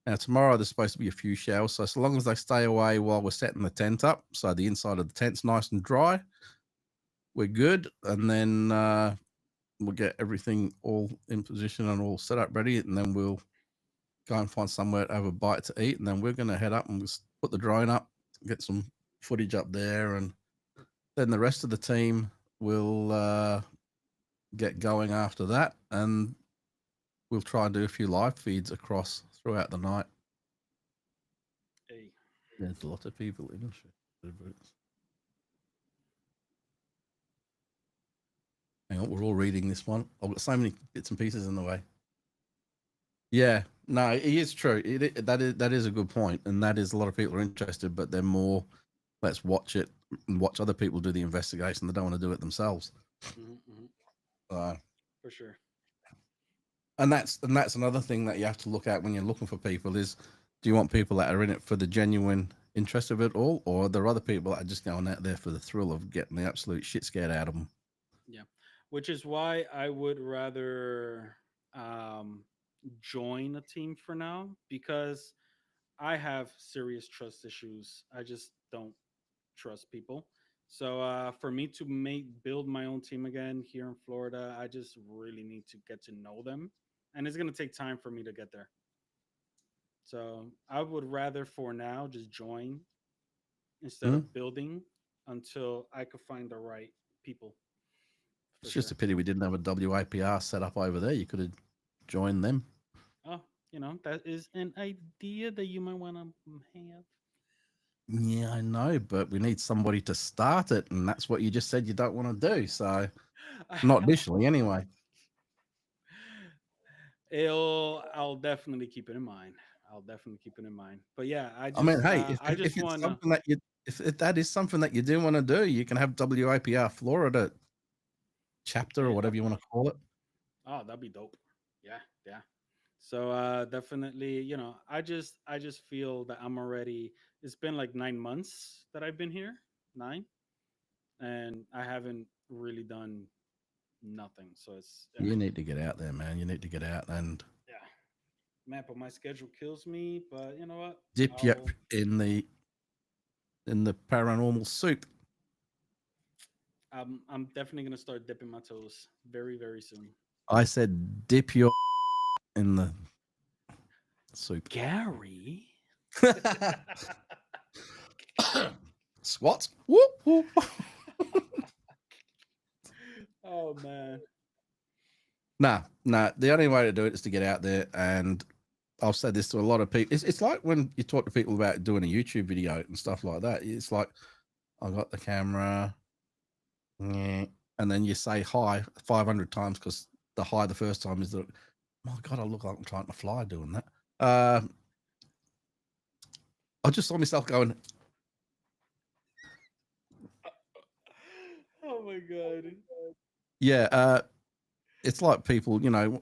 A: Now tomorrow there's supposed to be a few showers, so long as they stay away while we're setting the tent up, so the inside of the tent's nice and dry, we're good. And then we'll get everything all in position and all set up ready, and then we'll go and find somewhere to have a bite to eat, and then we're going to head up and just put the drone up, get some footage up there, and then the rest of the team will get going after that, and we'll try and do a few live feeds across throughout the night.
B: Hey.
A: There's a lot of people in it. Hang on, we're all reading this one. I've got so many bits and pieces in the way. Yeah, no, it is true. That is a good point, and that is a lot of people are interested, but they're more, let's watch it and watch other people do the investigation. They don't want to do it themselves.
B: For sure.
A: And that's another thing that you have to look at when you're looking for people is, do you want people that are in it for the genuine interest of it all, or are there other people that are just going out there for the thrill of getting the absolute shit scared out of them?
B: Yeah. Which is why I would rather join a team for now, because I have serious trust issues. I just don't trust people. So for me to build my own team again here in Florida, I just really need to get to know them, and it's gonna take time for me to get there. So I would rather for now just join instead
A: Hmm?
B: of building until I could find the right people for
A: It's just
B: sure.
A: a pity we didn't have a WAPR set up over there. You could have joined them.
B: Oh, that is an idea that you might want to have.
A: Yeah, I know, but we need somebody to start it, and that's what you just said you don't want to do. So, not initially, anyway.
B: I'll definitely keep it in mind. I'll definitely keep it in mind. But yeah,
A: I mean, hey,
B: I just
A: if it's
B: wanna.
A: something that you if that is something that you do want to do, you can have WAPR Florida chapter or
B: Yeah.
A: whatever you want to call it.
B: Oh, that'd be dope. Yeah, yeah. So definitely, I just feel that I'm already. It's been like 9 months that I've been here, 9, and I haven't really done nothing. So it's yeah,
A: You need to get out there, man. You need to get out and
B: yeah. Man, but my schedule kills me. But you know what?
A: dip your
B: I'll
A: in the paranormal soup.
B: I'm definitely gonna start dipping my toes very very soon.
A: I said dip your in the soup.
B: Gary.
A: Squats. Whoop, whoop.
B: Oh man.
A: Nah. The only way to do it is to get out there. And I've said this to a lot of people. It's like when you talk to people about doing a YouTube video and stuff like that. It's like, I got the camera, yeah, and then you say hi 500 times because the hi the first time is the, my God, I look like I'm trying to fly doing that. I just saw myself going,
B: Oh my god.
A: yeah. It's like people, you know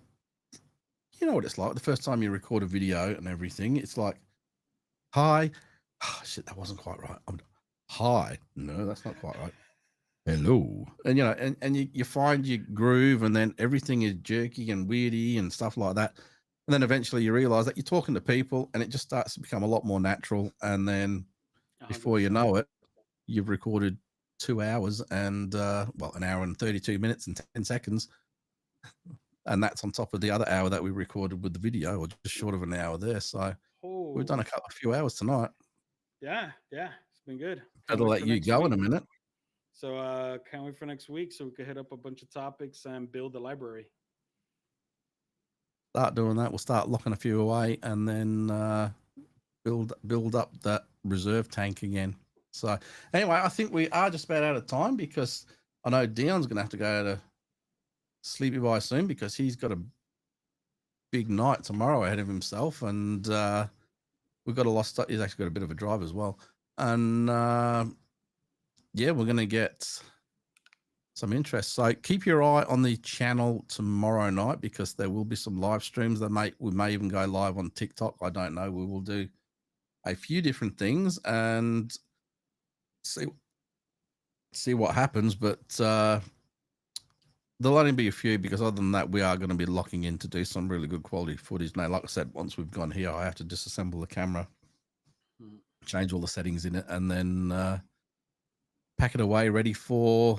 A: what it's like. The first time you record a video and everything, it's like, hi. Oh, shit, that wasn't quite right. Hi. No, that's not quite right. Hello. And, and you find your groove, and then everything is jerky and weirdy and stuff like that. And then eventually you realize that you're talking to people and it just starts to become a lot more natural. And then before you
B: 100%.
A: know it, you've recorded 2 hours and, an hour and 32 minutes and 10 seconds. And that's on top of the other hour that we recorded with the video, or just short of an hour there. So we've done
B: Oh.
A: a few hours tonight.
B: Yeah, yeah. It's been good. Can't
A: Better
B: wait
A: let
B: for
A: you
B: next
A: go
B: week.
A: in a minute.
B: So can't wait for next week so we can hit up a bunch of topics and build the library.
A: Start doing that. We'll start locking a few away, and then build up that reserve tank again. So anyway, I think we are just about out of time, because I know Dion's going to have to go to sleepy by soon, because he's got a big night tomorrow ahead of himself, and we've got a lot of, he's actually got a bit of a drive as well, and yeah, we're going to get some interest. So keep your eye on the channel tomorrow night, because there will be some live streams. We may even go live on TikTok. I don't know. We will do a few different things and see what happens. But there'll only be a few, because other than that, we are going to be locking in to do some really good quality footage. Now, like I said, once we've gone here, I have to disassemble the camera, change all the settings in it, and then pack it away ready for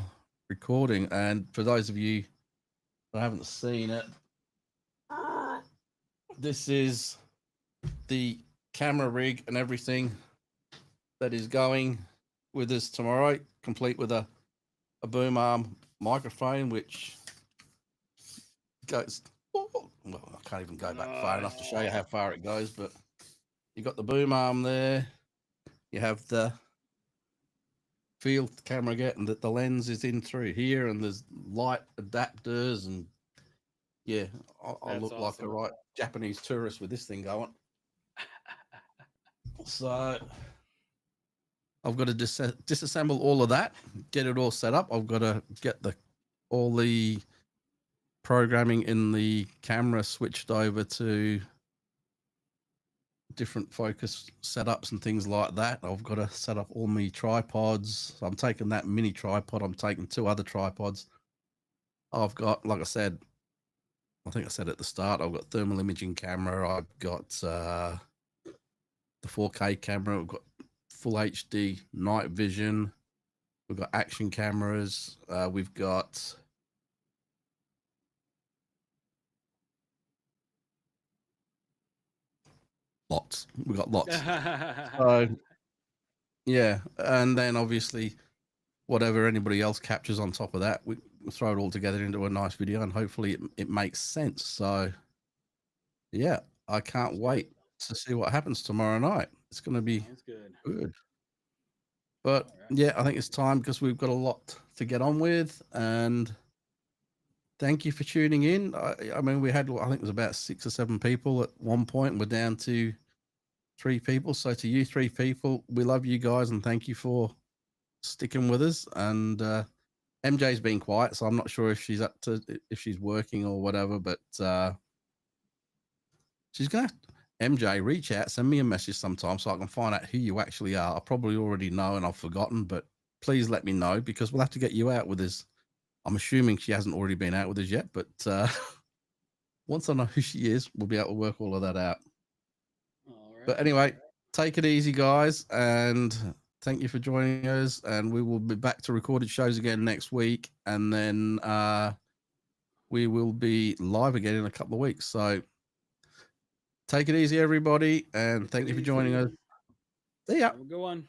A: recording. And for those of you that haven't seen it, this is the camera rig and everything that is going with us tomorrow, complete with a boom arm microphone, which goes, well, I can't even go back far enough to show you how far it goes, but you got the boom arm there, you have the field camera getting that the lens is in through here, and there's light adapters, and yeah, I look like a right Japanese tourist with this thing going. So I've got to disassemble all of that, get it all set up. I've got to get all the programming in the camera switched over to different focus setups and things like that. I've got to set up all my tripods. So I'm taking that mini tripod. I'm taking 2 other tripods. I've got, like I said, I think I said at the start, I've got thermal imaging camera. I've got the 4K camera. I've got full HD night vision. We've got action cameras. We've got lots. We've got lots. So yeah, and then obviously whatever anybody else captures on top of that, we throw it all together into a nice video, and hopefully it makes sense. So yeah, I can't
B: Sounds
A: wait
B: good.
A: to see what happens tomorrow night. It's going to be
B: Sounds good.
A: good. But
B: All right.
A: yeah, I think it's time because we've got a lot to get on with. And thank you for tuning in. I mean, we had, I think it was about 6 or 7 people at one point. We're down to 3 people. So to you 3 people, we love you guys and thank you for sticking with us. And MJ's been quiet, so I'm not sure if she's if she's working or whatever, but she's gonna have MJ, reach out, send me a message sometime so I can find out who you actually are. I probably already know and I've forgotten, but please let me know because we'll have to get you out with us. I'm assuming she hasn't already been out with us yet, but once I know who she is, we'll be able to work all of that out.
B: All right.
A: But anyway, take it easy, guys, and thank you for joining us. And we will be back to recorded shows again next week, and then we will be live again in a couple of weeks. So take it easy, everybody, and thank you for joining us. See ya.
B: Have a good one.